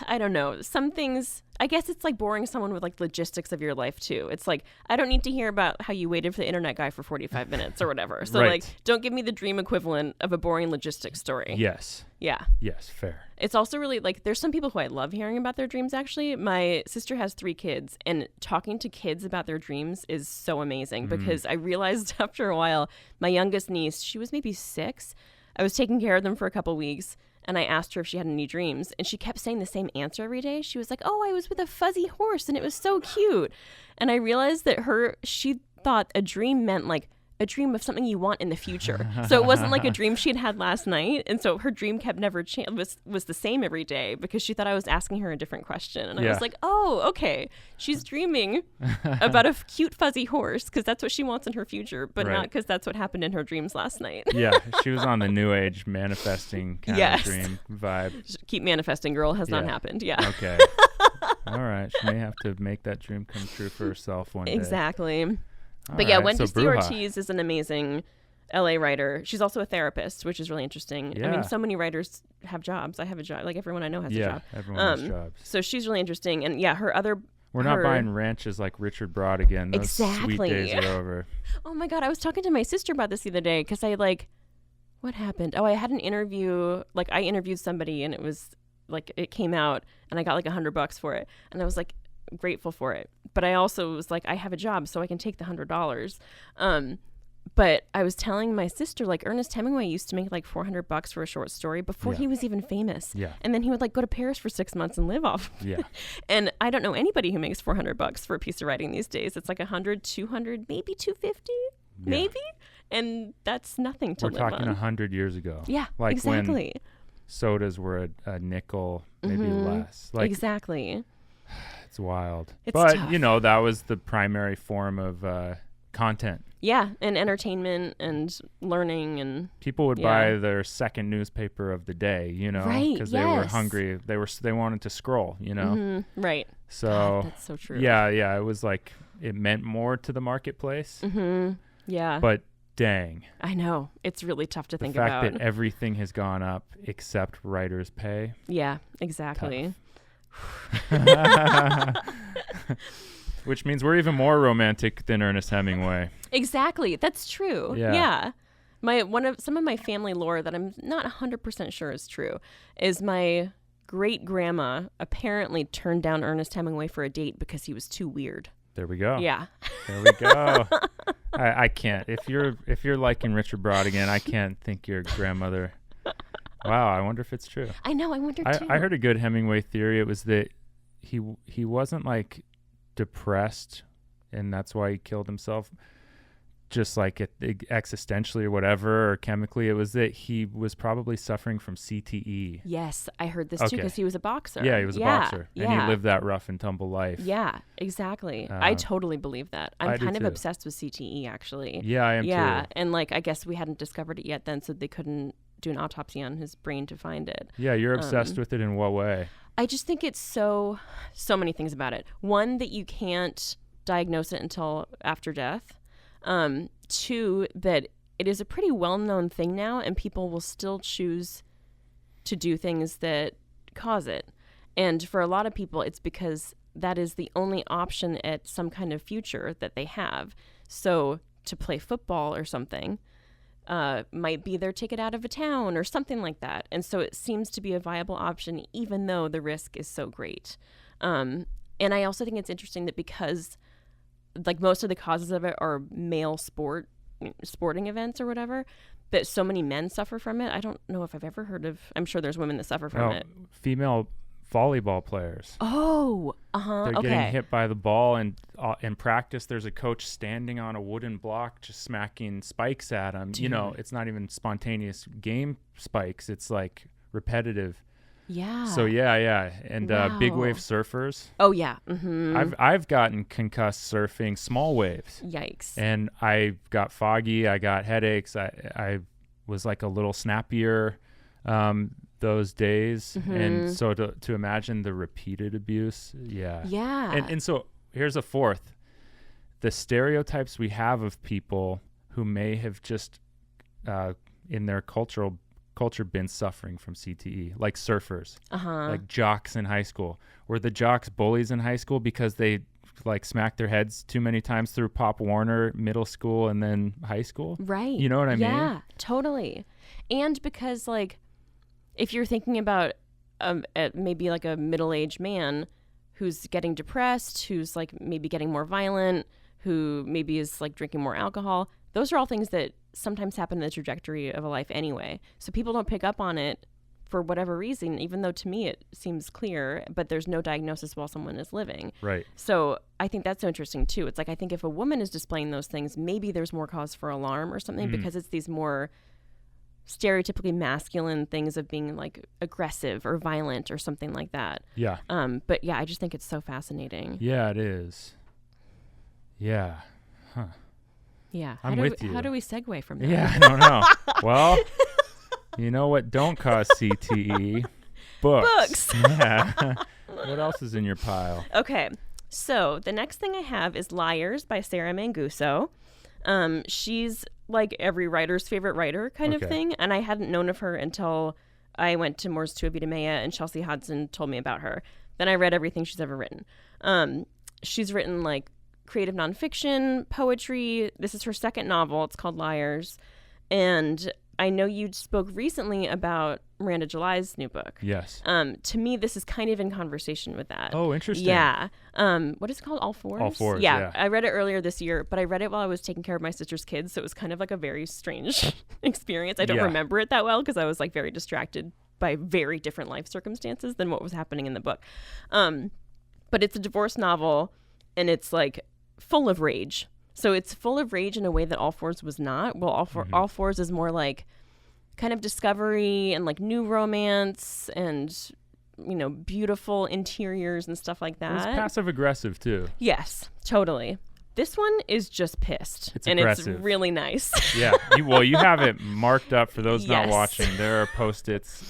I don't know, some things, I guess it's like boring someone with like logistics of your life too. It's like, I don't need to hear about how you waited for the internet guy for 45 minutes or whatever. So like, don't give me the dream equivalent of a boring logistics story. Yes. Yeah. Yes, fair. It's also really like, there's some people who I love hearing about their dreams actually. My sister has 3 kids, and talking to kids about their dreams is so amazing because I realized after a while, my youngest niece, she was maybe 6. I was taking care of them for a couple weeks. And I asked her if she had any dreams, and she kept saying the same answer every day. She was like, oh, I was with a fuzzy horse, and it was so cute. And I realized that she thought a dream meant like a dream of something you want in the future. So it wasn't like a dream she had last night. And so her dream kept never was the same every day because she thought I was asking her a different question. And I was like, oh, okay. She's dreaming about a cute fuzzy horse because that's what she wants in her future, but not because that's what happened in her dreams last night. Yeah, she was on the new age manifesting kind of dream vibe. Keep manifesting, girl. Has not happened. Yeah. Okay. All right. She may have to make that dream come true for herself one day. Exactly. But Wendy Ortiz is an amazing LA writer. She's also a therapist, which is really interesting. Yeah. I mean, so many writers have jobs. I have a job. Like everyone I know has a job. Yeah, everyone has jobs. So she's really interesting. And her other... We're not buying ranches like Richard Brautigan. Those sweet days are over. Oh my God. I was talking to my sister about this the other day because what happened? Oh, I had an interview. Like I interviewed somebody and it was like, it came out and I got like $100 for it. And I was like, grateful for it, but I also was like, I have a job so I can take the $100. But I was telling my sister, like, Ernest Hemingway used to make like $400 for a short story before he was even famous. And then he would like go to Paris for 6 months and live off. And I don't know anybody who makes $400 for a piece of writing these days. It's like 100, 200, maybe 250, maybe, and that's nothing to live on. We're talking 100 years ago. Yeah, like exactly. When sodas were a nickel, maybe less. Like exactly. It's wild. It's but, tough. That was the primary form of content. Yeah, and entertainment and learning. And people would buy their second newspaper of the day, because they were hungry. They wanted to scroll, Right. So God, that's so true. Yeah. It was like it meant more to the marketplace. Yeah. But dang. I know. It's really tough to think about. The fact that everything has gone up except writers' pay. Yeah, exactly. Which means we're even more romantic than Ernest Hemingway. Exactly. That's true. Yeah. Some of my family lore that I'm not 100% sure is true is my great grandma apparently turned down Ernest Hemingway for a date because he was too weird. There we go. Yeah. There we go. I can't. If you're liking Richard Brautigan, I can't think your grandmother. Wow, I wonder if it's true. I know, I wonder too. I heard a good Hemingway theory. It was that he wasn't like depressed and that's why he killed himself, just like existentially or whatever, or chemically. It was that he was probably suffering from CTE. Yes, I heard this too because he was a boxer. Yeah, he was a boxer. And he lived that rough and tumble life. Yeah, exactly. I totally believe that. I'm kind of obsessed with CTE, actually. Yeah, I am too. Yeah, and I guess we hadn't discovered it yet then, so they couldn't do an autopsy on his brain to find it. Yeah, you're obsessed with it in what way? I just think it's so many things about it. One, that you can't diagnose it until after death. Two, that it is a pretty well-known thing now and people will still choose to do things that cause it. And for a lot of people, it's because that is the only option at some kind of future that they have. So to play football or something might be their ticket out of a town or something like that. And so it seems to be a viable option, even though the risk is so great. And I also think it's interesting that because most of the causes of it are male sporting events or whatever, that so many men suffer from it. I don't know if I've ever heard of, I'm sure there's women that suffer from it. Female volleyball players. Oh, They're getting hit by the ball, and in practice there's a coach standing on a wooden block just smacking spikes at them. Dude. It's not even spontaneous game spikes. It's like repetitive. Yeah. So yeah. And big wave surfers. Oh yeah. Mm-hmm. I've gotten concussed surfing small waves. Yikes. And I got foggy. I got headaches. I was like a little snappier those days. Mm-hmm. And so to imagine the repeated abuse. Yeah. Yeah. And so here's a fourth. The stereotypes we have of people who may have just in their culture been suffering from CTE, like surfers, like jocks in high school. Were the jocks bullies in high school because they smacked their heads too many times through Pop Warner, middle school, and then high school? Right. You know what I mean? Yeah, totally. And because if you're thinking about maybe a middle-aged man who's getting depressed, who's maybe getting more violent, who maybe is drinking more alcohol, those are all things that sometimes happen in the trajectory of a life anyway. So people don't pick up on it for whatever reason, even though to me it seems clear, but there's no diagnosis while someone is living. Right. So I think that's so interesting too. It's like, I think if a woman is displaying those things, maybe there's more cause for alarm or something, because it's these more stereotypically masculine things of being like aggressive or violent or something like that. Yeah. But yeah, I just think it's so fascinating. Yeah, it is. Yeah. Huh. Yeah. I'm with you. How do we segue from that? Yeah, I don't know. Well, you know what don't cause CTE? Books. Yeah. What else is in your pile? Okay. So the next thing I have is Liars by Sarah Manguso. She's like every writer's favorite writer kind of thing. And I hadn't known of her until I went to Moore's To Vida Mea and Chelsea Hodson told me about her. Then I read everything she's ever written. She's written like creative nonfiction, poetry. This is her second novel. It's called Liars. And I know you spoke recently about Miranda July's new book. Yes. To me, this is kind of in conversation with that. Oh, interesting. Yeah. What is it called? All Fours? All Fours, yeah. yeah. I read it earlier this year, but I read it while I was taking care of my sister's kids, so it was kind of like a very strange experience. I don't remember it that well because I was like very distracted by very different life circumstances than what was happening in the book. But it's a divorce novel, and it's like full of rage. So it's full of rage in a way that All Fours was not. Well, All Fours is more like kind of discovery and like new romance and, you know, beautiful interiors and stuff like that. It's passive aggressive too. Yes, totally. This one is just pissed. It's and aggressive. It's really nice. Yeah. You have it marked up for those not watching. There are Post-its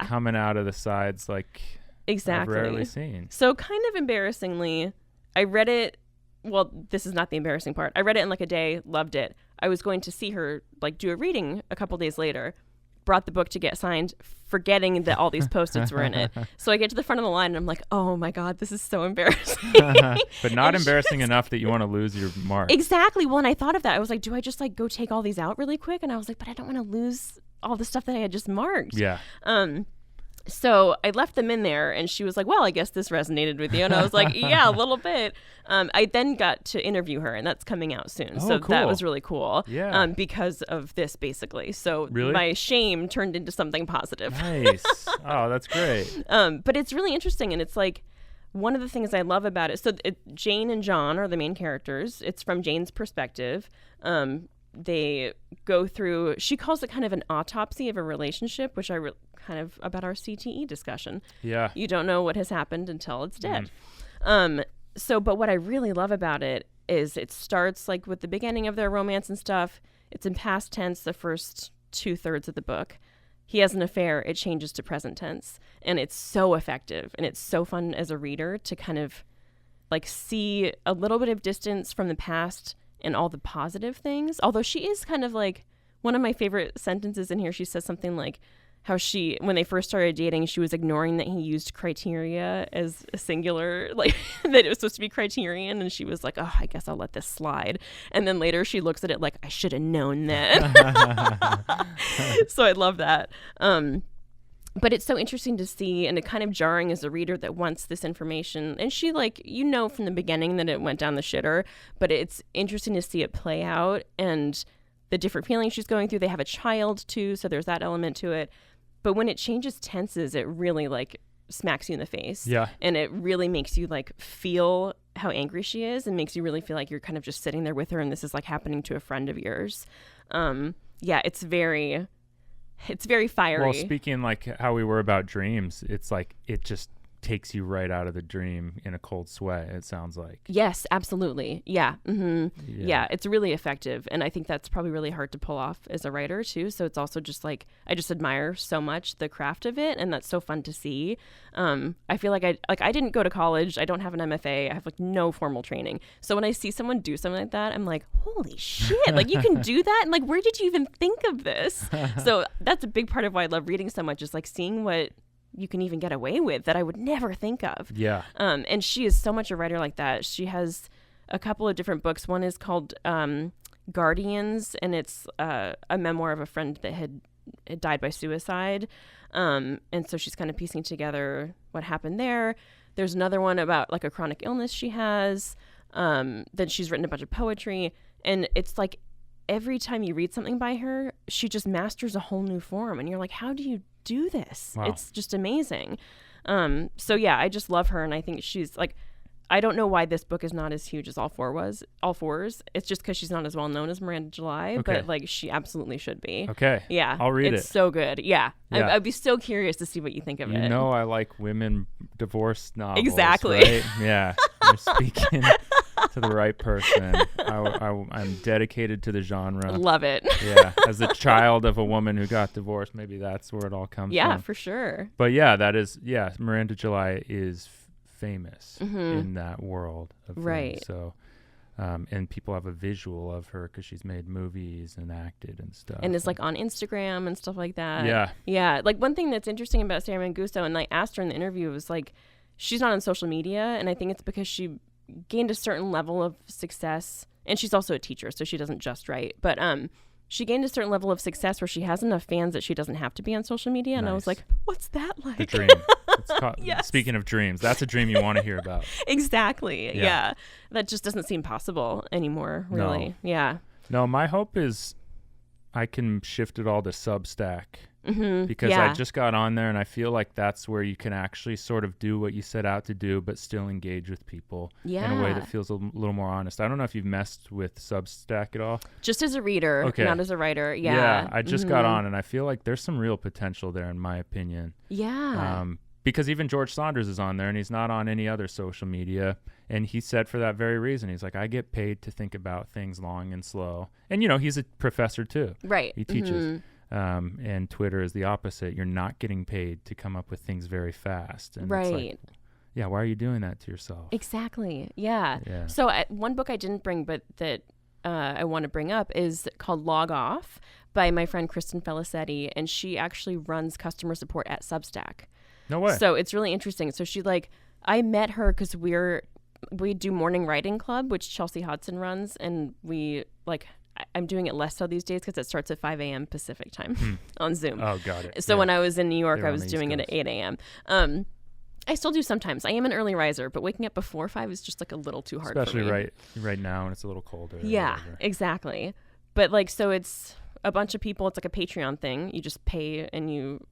coming out of the sides like exactly. I've rarely seen. So kind of embarrassingly, I read it. Well, this is not the embarrassing part. I read it in like a day, loved it. I was going to see her like do a reading a couple days later, brought the book to get signed, forgetting that all these Post-its were in it. So I get to the front of the line and I'm like, oh my God, this is so embarrassing. But not embarrassing enough that you want to lose your mark. Exactly. Well, and I thought of that. I was like, do I just like go take all these out really quick? And I was like, but I don't want to lose all the stuff that I had just marked. Yeah. So I left them in there, and she was like, well, I guess this resonated with you. And I was like, yeah, a little bit. I then got to interview her, and that's coming out soon. Oh, so cool. that was really cool. Yeah. Because of this, basically. So really? My shame turned into something positive. Nice. Oh, that's great. But it's really interesting, and it's like one of the things I love about it. So Jane and John are the main characters. It's from Jane's perspective. They go through, she calls it kind of an autopsy of a relationship, which kind of about our CTE discussion. Yeah. You don't know what has happened until it's dead. But what I really love about it is it starts like with the beginning of their romance and stuff. It's in past tense the first 2/3 of the book. He has an affair. It changes to present tense. And it's so effective. And it's so fun as a reader to kind of like see a little bit of distance from the past and all the positive things. Although she is kind of like, one of my favorite sentences in here, she says something like how when they first started dating, she was ignoring that he used criteria as a singular, like that it was supposed to be criterion. And she was like, oh, I guess I'll let this slide. And then later she looks at it like, I should have known that. So I love that. But it's so interesting to see, and it kind of jarring as a reader that wants this information. And she, like, you know from the beginning that it went down the shitter, but it's interesting to see it play out and the different feelings she's going through. They have a child, too, so there's that element to it. But when it changes tenses, it really, like, smacks you in the face. Yeah. And it really makes you, like, feel how angry she is and makes you really feel like you're kind of just sitting there with her and this is, like, happening to a friend of yours. Yeah, it's very fiery. Well, speaking like how we were about dreams, it's like it just takes you right out of the dream in a cold sweat, it sounds like. Yes, absolutely. Yeah. Yeah, it's really effective. And I think that's probably really hard to pull off as a writer, too. So it's also just like, I just admire so much the craft of it. And that's so fun to see. I feel like I didn't go to college. I don't have an MFA. I have like no formal training. So when I see someone do something like that, I'm like, holy shit, like you can do that? And like, where did you even think of this? So that's a big part of why I love reading so much, is like seeing what you can even get away with that I would never think of. Yeah. And she is so much a writer like that. She has a couple of different books. One is called Guardians, and it's a memoir of a friend that had died by suicide. And so she's kind of piecing together what happened there. There's another one about like a chronic illness she has. Then she's written a bunch of poetry, and it's like every time you read something by her, she just masters a whole new form. And you're like, how do you do this? Wow. It's just amazing. So yeah, I just love her. And I think she's like, I don't know why this book is not as huge as All Fours. It's just because she's not as well known as Miranda July, but like she absolutely should be. Okay. Yeah. I'll read it. It's so good. Yeah. Yeah. I'd be so curious to see what you think of it. You know I like women divorce novels. Exactly. Right? Yeah. You're speaking to the right person. I'm dedicated to the genre. Love it. Yeah. As a child of a woman who got divorced, maybe that's where it all comes from. Yeah, for sure. But yeah, Miranda July is famous in that world of right. things. So and people have a visual of her because she's made movies and acted and stuff, and is like on Instagram and stuff like that. Yeah. Like one thing that's interesting about Sarah Manguso, and I asked her in the interview, was like, she's not on social media, and I think it's because she gained a certain level of success, and she's also a teacher, so she doesn't just write, but she gained a certain level of success where she has enough fans that she doesn't have to be on social media. And I was like, what's that like? The dream. Yes. Speaking of dreams, that's a dream you want to hear about. Exactly. Yeah. That just doesn't seem possible anymore, really. No. Yeah. No, my hope is I can shift it all to Substack because I just got on there and I feel like that's where you can actually sort of do what you set out to do, but still engage with people in a way that feels a little more honest. I don't know if you've messed with Substack at all. Just as a reader, not as a writer. Yeah. Yeah, I just got on and I feel like there's some real potential there in my opinion. Yeah. Because even George Saunders is on there and he's not on any other social media. And he said for that very reason, he's like, I get paid to think about things long and slow. And, he's a professor too. Right. He teaches. And Twitter is the opposite. You're not getting paid to come up with things very fast. And it's like, yeah, why are you doing that to yourself? Exactly. Yeah. So one book I didn't bring, but that I want to bring up is called Log Off by my friend Kristen Felicetti. And she actually runs customer support at Substack. No way. So it's really interesting. So she I met her because we do morning writing club, which Chelsea Hodson runs. And I'm doing it less so these days because it starts at 5 a.m. Pacific time on Zoom. Oh, got it. So when I was in New York, I was doing it at 8 a.m. I still do sometimes. I am an early riser, but waking up before 5 is just like a little too hard Especially for me. right now when it's a little colder. Yeah, exactly. But so it's a bunch of people. It's like a Patreon thing. You just pay and you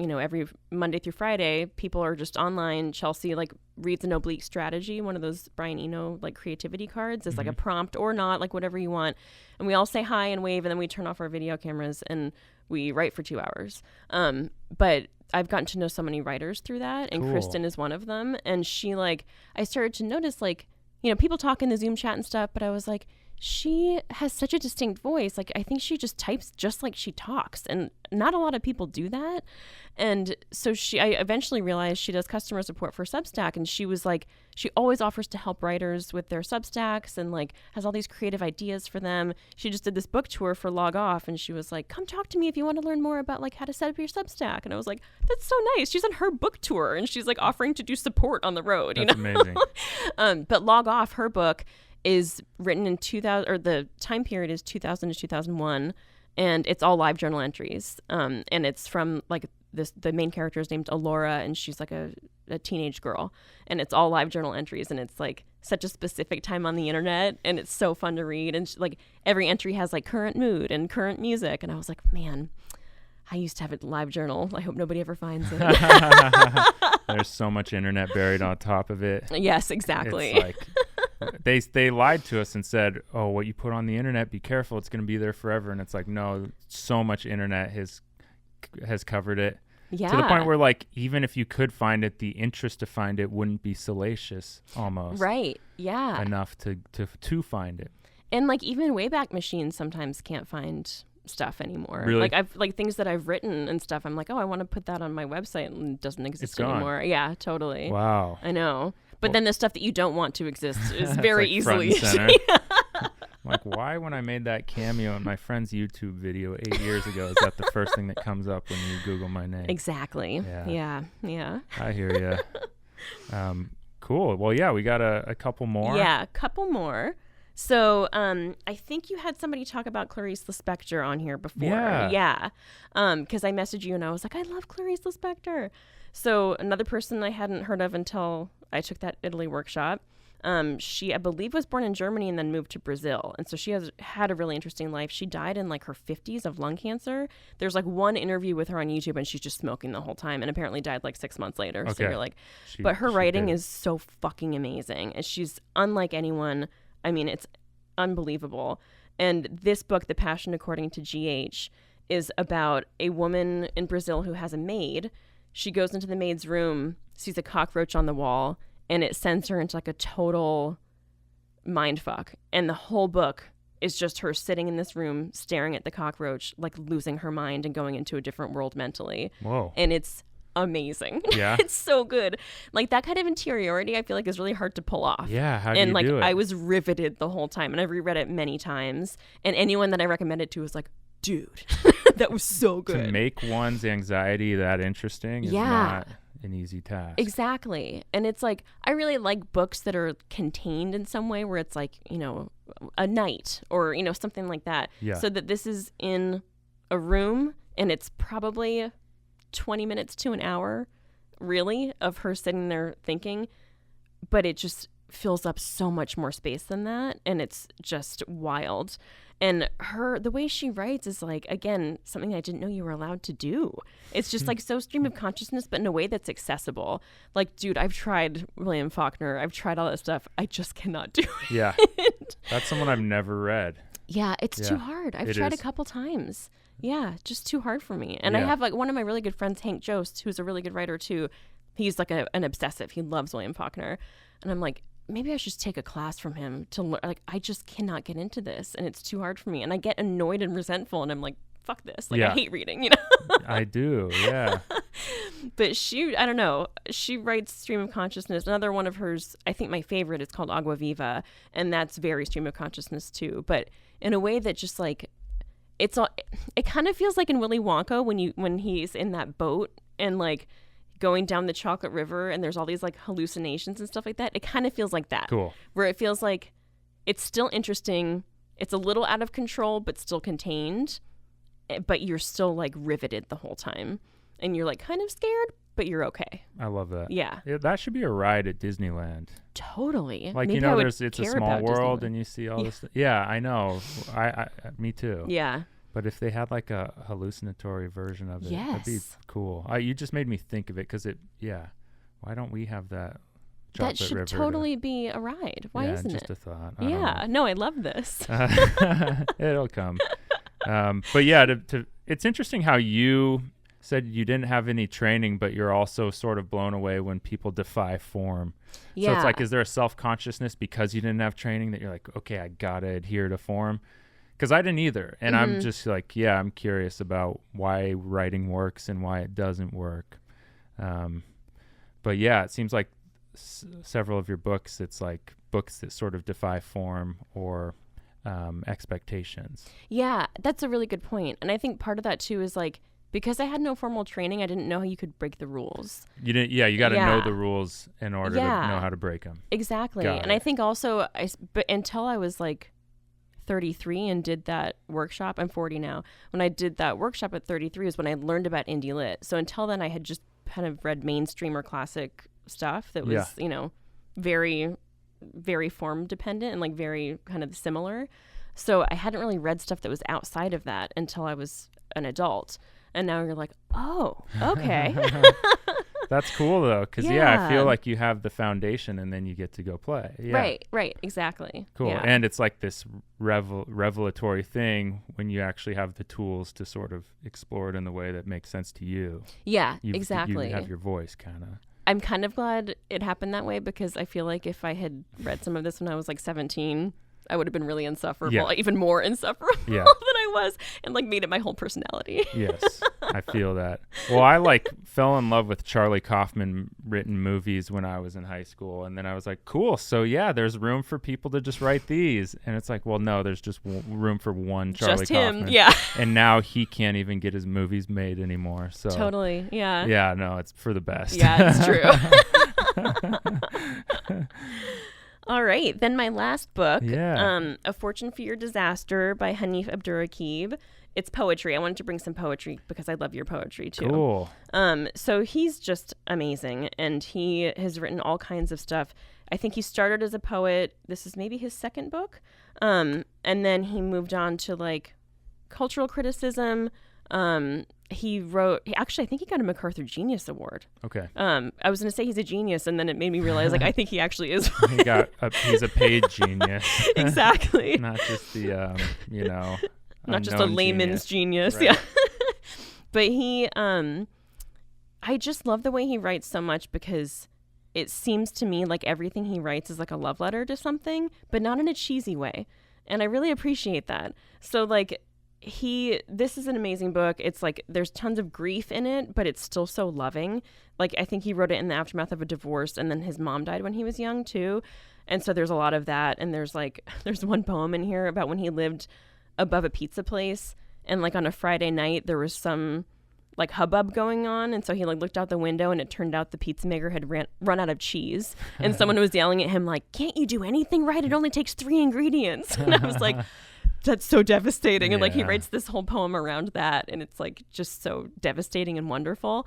every Monday through Friday, people are just online. Chelsea reads an oblique strategy, one of those Brian Eno creativity cards. It's like a prompt or not, whatever you want. And we all say hi and wave, and then we turn off our video cameras and we write for 2 hours. But I've gotten to know so many writers through that, and cool. Kristen is one of them. And she I started to notice people talk in the Zoom chat and stuff, but I was like, she has such a distinct voice. I think she just types just like she talks, and not a lot of people do that. And so I eventually realized she does customer support for Substack, and she was she always offers to help writers with their Substacks and has all these creative ideas for them. She just did this book tour for Log Off, and she was like, come talk to me if you want to learn more about how to set up your Substack. And I was like, that's so nice. She's on her book tour, and she's offering to do support on the road. That's amazing. But Log Off, her book, is written in 2000, or the time period is 2000 to 2001, and it's all live journal entries. And it's from the main character is named Alora, and she's a teenage girl, and it's all live journal entries, and it's such a specific time on the internet, and it's so fun to read. And every entry has current mood and current music, and I was like, man, I used to have a live journal. I hope nobody ever finds it. There's so much internet buried on top of it. Yes, exactly. It's they lied to us and said, oh, what you put on the internet, be careful, it's going to be there forever. And it's no, so much internet has covered it. Yeah. To the point where even if you could find it, the interest to find it wouldn't be salacious almost. Right. Yeah. Enough to find it. And even Wayback Machine sometimes can't find stuff anymore. Really? I've things that I've written and stuff, I'm I want to put that on my website, and it doesn't exist anymore. Yeah, totally. Wow. I know. But then the stuff that you don't want to exist is very easily. Front and center. Why when I made that cameo in my friend's YouTube video 8 years ago, is that the first thing that comes up when you Google my name? Exactly. Yeah. I hear you. Cool. Well, yeah, we got a couple more. Yeah, a couple more. So I think you had somebody talk about Clarice Lespecter on here before. Yeah. Because I messaged you and I was like, I love Clarice Lespecter. So another person I hadn't heard of until I took that Italy workshop She, I believe, was born in Germany and then moved to Brazil. And so she has had a really interesting life. She died in like her 50s of lung cancer. There's like one interview with her on YouTube and she's just smoking the whole time and apparently died like 6 months later. Okay. So you're like, but her writing is so fucking amazing. And she's unlike anyone. I mean, it's unbelievable. And this book, The Passion According to G.H., is about a woman in Brazil who has a maid. She goes into the maid's room, sees a cockroach on the wall, and it sends her into like a total mind fuck. And the whole book is just her sitting in this room, staring at the cockroach, like losing her mind and going into a different world mentally. Whoa. And it's amazing. Yeah. It's so good. Like that kind of interiority, I feel like is really hard to pull off. Yeah. How do you do it? I was riveted the whole time, and I've reread it many times. And anyone that I recommend it to was like, dude, that was so good. To make one's anxiety that interesting is not an easy task. Exactly. And it's like, I really like books that are contained in some way where it's like, you know, a night or, you know, something like that. Yeah. So that this is in a room and it's probably 20 minutes to an hour, really, of her sitting there thinking, but it just fills up so much more space than that. And it's just wild. And the way she writes is like, again, something I didn't know you were allowed to do. It's just like so stream of consciousness, but in a way that's accessible. Like, dude, I've tried William Faulkner. I've tried all that stuff. I just cannot do it. Yeah. That's someone I've never read. Yeah, it's too hard. I've tried a couple times. Yeah, just too hard for me. And I have like one of my really good friends, Hank Jost, who's a really good writer too. He's like an obsessive. He loves William Faulkner. And I'm like, maybe I should just take a class from him to learn. Like, I just cannot get into this and it's too hard for me. And I get annoyed and resentful and I'm like, fuck this. Like, I hate reading, you know? I do, yeah. But I don't know. She writes stream of consciousness. Another one of hers, I think my favorite, is called Agua Viva. And that's very stream of consciousness too. But in a way that just like, it kind of feels like in Willy Wonka when he's in that boat and like, going down the chocolate river and there's all these like hallucinations and stuff like that. It kind of feels like that. Cool. Where it feels like it's still interesting. It's a little out of control, but still contained. But you're still like riveted the whole time. And you're like kind of scared, but you're okay. I love that. Yeah. That should be a ride at Disneyland. Totally. Like, maybe you know, it's a small world and you see all this. Yeah, I know. Me too. Yeah. But if they had like a hallucinatory version of it, that'd be cool. You just made me think of it because why don't we have that chocolate that should river totally be a ride. Why isn't just it? Just a thought. Yeah. No, I love this. It'll come. But yeah, it's interesting how you said you didn't have any training, but you're also sort of blown away when people defy form. Yeah. So it's like, is there a self-consciousness because you didn't have training that you're like, okay, I got to adhere to form? Because I didn't either. And I'm just like, I'm curious about why writing works and why it doesn't work. But yeah, it seems like several of your books, it's like books that sort of defy form or expectations. Yeah, that's a really good point. And I think part of that too is like, because I had no formal training, I didn't know how you could break the rules. You didn't. Yeah, you got to know the rules in order to know how to break them. Exactly. I think also, but until I was like 33 and did that workshop. I'm 40 now. When I did that workshop at 33 is when I learned about indie lit. So until then I had just kind of read mainstream or classic stuff that was, you know, very, very form dependent and like very kind of similar. So I hadn't really read stuff that was outside of that until I was an adult. And now you're like, oh, okay. That's cool though, because I feel like you have the foundation and then you get to go play. Yeah. Right, exactly. Cool. Yeah. And it's like this revelatory thing when you actually have the tools to sort of explore it in the way that makes sense to you. Yeah, exactly. You have your voice kind of. I'm kind of glad it happened that way because I feel like if I had read some of this when I was like 17, I would have been really insufferable, even more insufferable than I was, and like made it my whole personality. Yes, I feel that. Well, I like fell in love with Charlie Kaufman written movies when I was in high school, and then I was like, cool. So yeah, there's room for people to just write these, and it's like, well, no, there's just room for one Charlie Kaufman. Just him, yeah. And now he can't even get his movies made anymore. So totally, yeah. Yeah, no, it's for the best. Yeah, it's true. All right, then my last book, A Fortune for Your Disaster by Hanif Abdurraqib, it's poetry. I wanted to bring some poetry because I love your poetry too. Cool. So he's just amazing, and he has written all kinds of stuff. I think he started as a poet. This is maybe his second book. And then he moved on to like cultural criticism. He wrote, actually, I think he got a MacArthur Genius Award. Okay. I was going to say he's a genius, and then it made me realize, like, I think he actually is. He's a paid genius. Exactly. Not just the, not just a layman's genius. Right. Yeah. But he, I just love the way he writes so much, because it seems to me like everything he writes is like a love letter to something, but not in a cheesy way. And I really appreciate that. So like, this is an amazing book. It's like there's tons of grief in it, but it's still so loving. Like, I think he wrote it in the aftermath of a divorce, and then his mom died when he was young too. And so there's a lot of that. And there's one poem in here about when he lived above a pizza place, and like on a Friday night there was some like hubbub going on, and so he like looked out the window, and it turned out the pizza maker had run out of cheese, and someone was yelling at him like, "Can't you do anything right? It only takes 3 ingredients." And I was like, that's so devastating. And like he writes this whole poem around that, and it's like just so devastating and wonderful.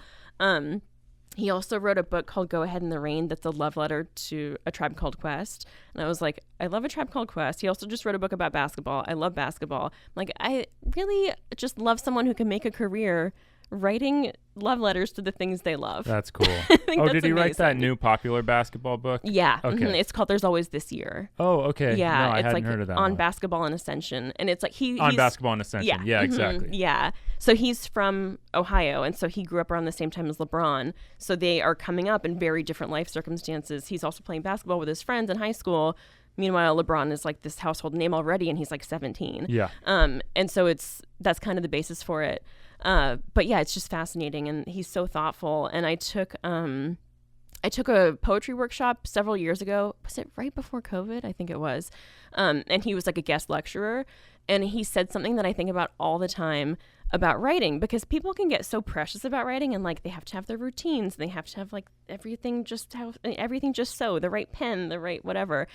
He also wrote a book called Go Ahead in the Rain that's a love letter to A Tribe Called Quest. And I was like, I love A Tribe Called Quest. He also just wrote a book about basketball. I love basketball. Like, I really just love someone who can make a career writing love letters to the things they love. That's cool. Did he write that new popular basketball book? Yeah. Okay. Mm-hmm. It's called There's Always This Year. Oh, okay. Yeah. No, I it's hadn't like heard of that on one. basketball and ascension. And it's like he's basketball and ascension. Yeah, exactly. Yeah. So he's from Ohio, and so he grew up around the same time as LeBron. So they are coming up in very different life circumstances. He's also playing basketball with his friends in high school. Meanwhile, LeBron is like this household name already, and he's like 17. Yeah. And so that's kind of the basis for it. But yeah, it's just fascinating, and he's so thoughtful. And I took a poetry workshop several years ago. Was it right before COVID? I think it was. And he was like a guest lecturer, and he said something that I think about all the time about writing, because people can get so precious about writing, and like they have to have their routines, and they have to have like everything just so, the right pen, the right whatever.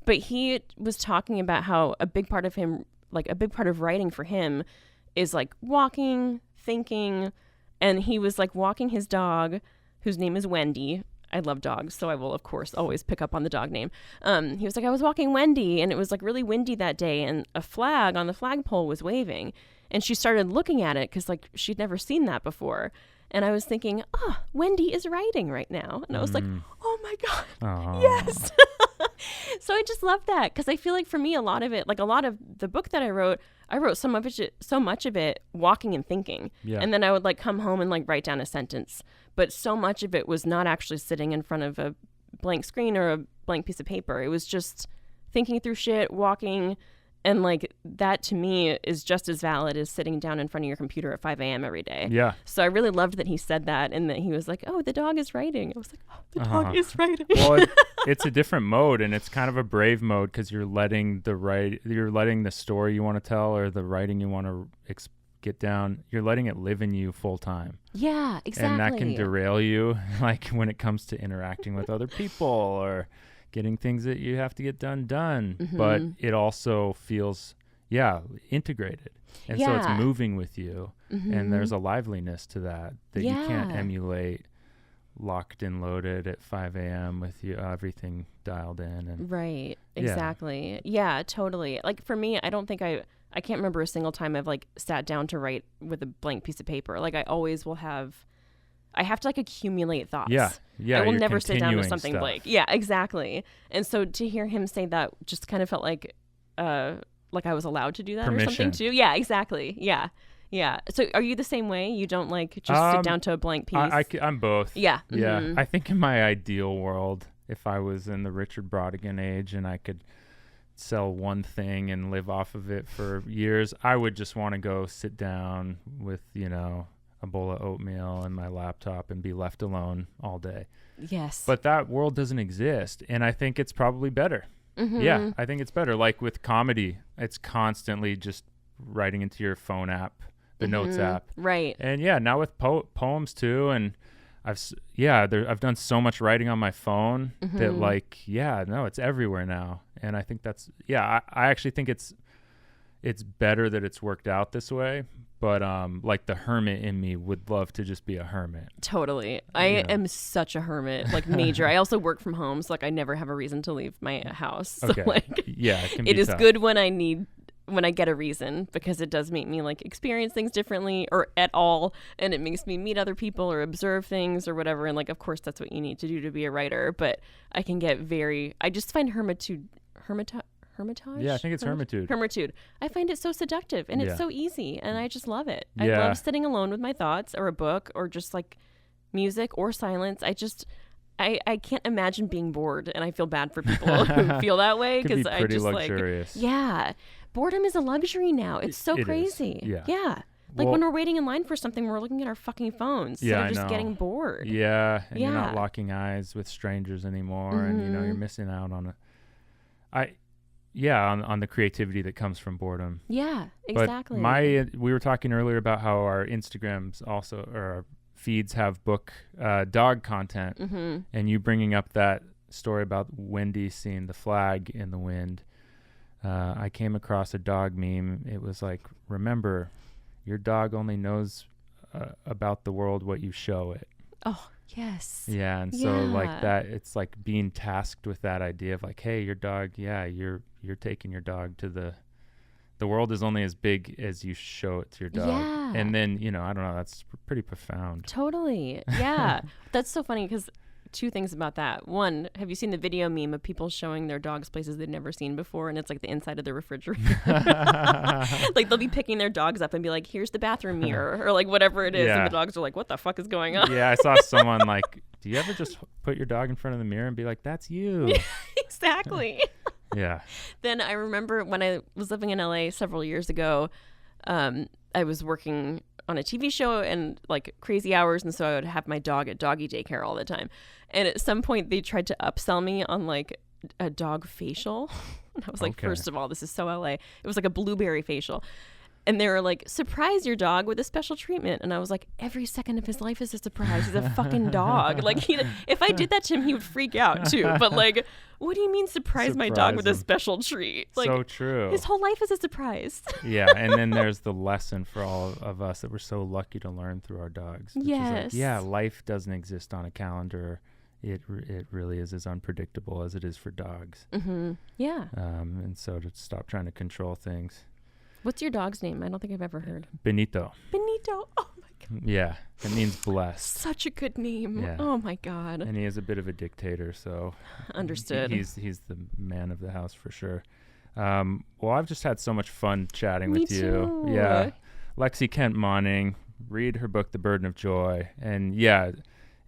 But he was talking about how a big part of writing for him is like walking, thinking, and he was like walking his dog, whose name is Wendy. I love dogs, so I will, of course, always pick up on the dog name. He was like, I was walking Wendy, and it was like really windy that day, and a flag on the flagpole was waving, and she started looking at it because like she'd never seen that before. And I was thinking, Wendy is writing right now. And I was like, oh my God, Aww. yes. So I just love that, because I feel like for me, a lot of the book that I wrote so much of it walking and thinking. Yeah. And then I would like come home and like write down a sentence. But so much of it was not actually sitting in front of a blank screen or a blank piece of paper. It was just thinking through shit, walking. And like that to me is just as valid as sitting down in front of your computer at 5 a.m. every day. Yeah. So I really loved that he said that, and that he was like, oh, the dog is writing. I was like, oh, the dog is writing. Well, it's a different mode, and it's kind of a brave mode, because you're letting the story you want to tell, or the writing you want to get down, you're letting it live in you full time. Yeah, exactly. And that can derail you, like when it comes to interacting with other people or getting things that you have to get done. Mm-hmm. But it also feels, integrated. And so it's moving with you. Mm-hmm. And there's a liveliness to that you can't emulate locked and loaded at 5 a.m. with you, everything dialed in. And right. Exactly. Yeah, totally. Like for me, I don't think I can't remember a single time I've like sat down to write with a blank piece of paper. Like I always will I have to like accumulate thoughts. Yeah. I will never sit down to something blank. Yeah, exactly. And so to hear him say that just kind of felt like I was allowed to do that Permission. or something too. Yeah, exactly. Yeah. Yeah. So are you the same way? You don't like just sit down to a blank piece? I'm both. Yeah. Yeah. Mm-hmm. I think in my ideal world, if I was in the Richard Brautigan age and I could sell one thing and live off of it for years, I would just want to go sit down with, a bowl of oatmeal and my laptop and be left alone all day. Yes. But that world doesn't exist, and I think it's probably better. Mm-hmm. Yeah, I think it's better. Like with comedy, it's constantly just writing into your phone app, the notes app. Right. And now with poems too, and I've done so much writing on my phone that it's everywhere now. And I think that's I actually think it's better that it's worked out this way. But like the hermit in me would love to just be a hermit. Totally. I am such a hermit, like major. I also work from home, so like I never have a reason to leave my house. So Okay. like Yeah, it is tough. good when I get a reason, because it does make me like experience things differently or at all, and it makes me meet other people or observe things or whatever. And like, of course, that's what you need to do to be a writer. But I can get I just find hermitage? Yeah, I think it's hermitude. Hermitude. I find it so seductive, and it's so easy, and I just love it. I Yeah. love sitting alone with my thoughts, or a book, or just like music or silence. I can't imagine being bored, and I feel bad for people who feel that way, because I just luxurious. like, yeah, boredom is a luxury now. It's so It crazy. is. Yeah. Yeah. Like when we're waiting in line for something, we're looking at our fucking phones instead of just getting bored. Yeah, and you're not locking eyes with strangers anymore, and you're missing out on on the creativity that comes from boredom. Yeah, exactly. But we were talking earlier about how our Instagrams also, or our feeds have dog content, and you bringing up that story about Wendy seeing the flag in the wind. I came across a dog meme. It was like, remember, your dog only knows about the world what you show it. Oh, yes. Yeah, and so like that, it's like being tasked with that idea of like, hey, your dog, you're taking your dog to the world is only as big as you show it to your dog. Yeah. And then, I don't know, that's pretty profound. Totally. Yeah. That's so funny, because two things about that. One, have you seen the video meme of people showing their dogs places they've never seen before, and it's like the inside of the refrigerator? Like they'll be picking their dogs up and be like, here's the bathroom mirror, or like whatever it is, and the dogs are like, what the fuck is going on? Yeah, I saw someone like, do you ever just put your dog in front of the mirror and be like, that's you? Exactly. Yeah. Then I remember when I was living in LA several years ago, I was working on a TV show and like crazy hours, and so I would have my dog at doggy daycare all the time. And at some point they tried to upsell me on like a dog facial. And I was like, first of all, this is so LA. It was like a blueberry facial. And they were like, surprise your dog with a special treatment. And I was like, every second of his life is a surprise. He's a fucking dog. Like, if I did that to him, he would freak out too. But like, what do you mean surprise my dog with a special treat? Like, so true. His whole life is a surprise. Yeah, and then there's the lesson for all of us that we're so lucky to learn through our dogs. Yes. Is like, life doesn't exist on a calendar. It really is as unpredictable as it is for dogs. Mm-hmm. Yeah. And so to stop trying to control things. What's your dog's name? I don't think I've ever heard. Benito. Benito. Oh my God. Yeah, it means blessed. Such a good name. Yeah. Oh my God. And he is a bit of a dictator, so understood. He's the man of the house for sure. Well, I've just had so much fun chatting with you. Too. Yeah, Lexi Kent-Monning. Read her book, The Burden of Joy, and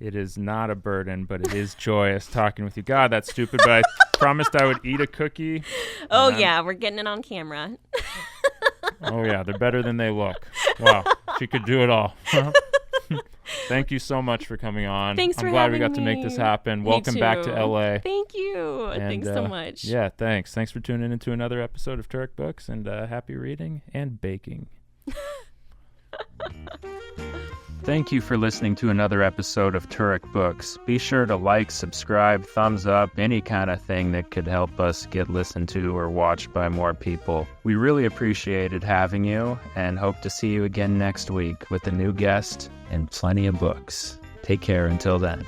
it is not a burden, but it is joyous talking with you. God, that's stupid, but I promised I would eat a cookie. Oh yeah, we're getting it on camera. Oh yeah, they're better than they look. Wow, she could do it all. Thank you so much for coming on. Thanks for I'm glad having we got to make this happen. Welcome back to LA. Thank you. And, thanks so much. Yeah, thanks. Thanks for tuning into another episode of Turek Books, and happy reading and baking. Thank you for listening to another episode of Turek Books. Be sure to like, subscribe, thumbs up, any kind of thing that could help us get listened to or watched by more people. We really appreciated having you and hope to see you again next week with a new guest and plenty of books. Take care until then.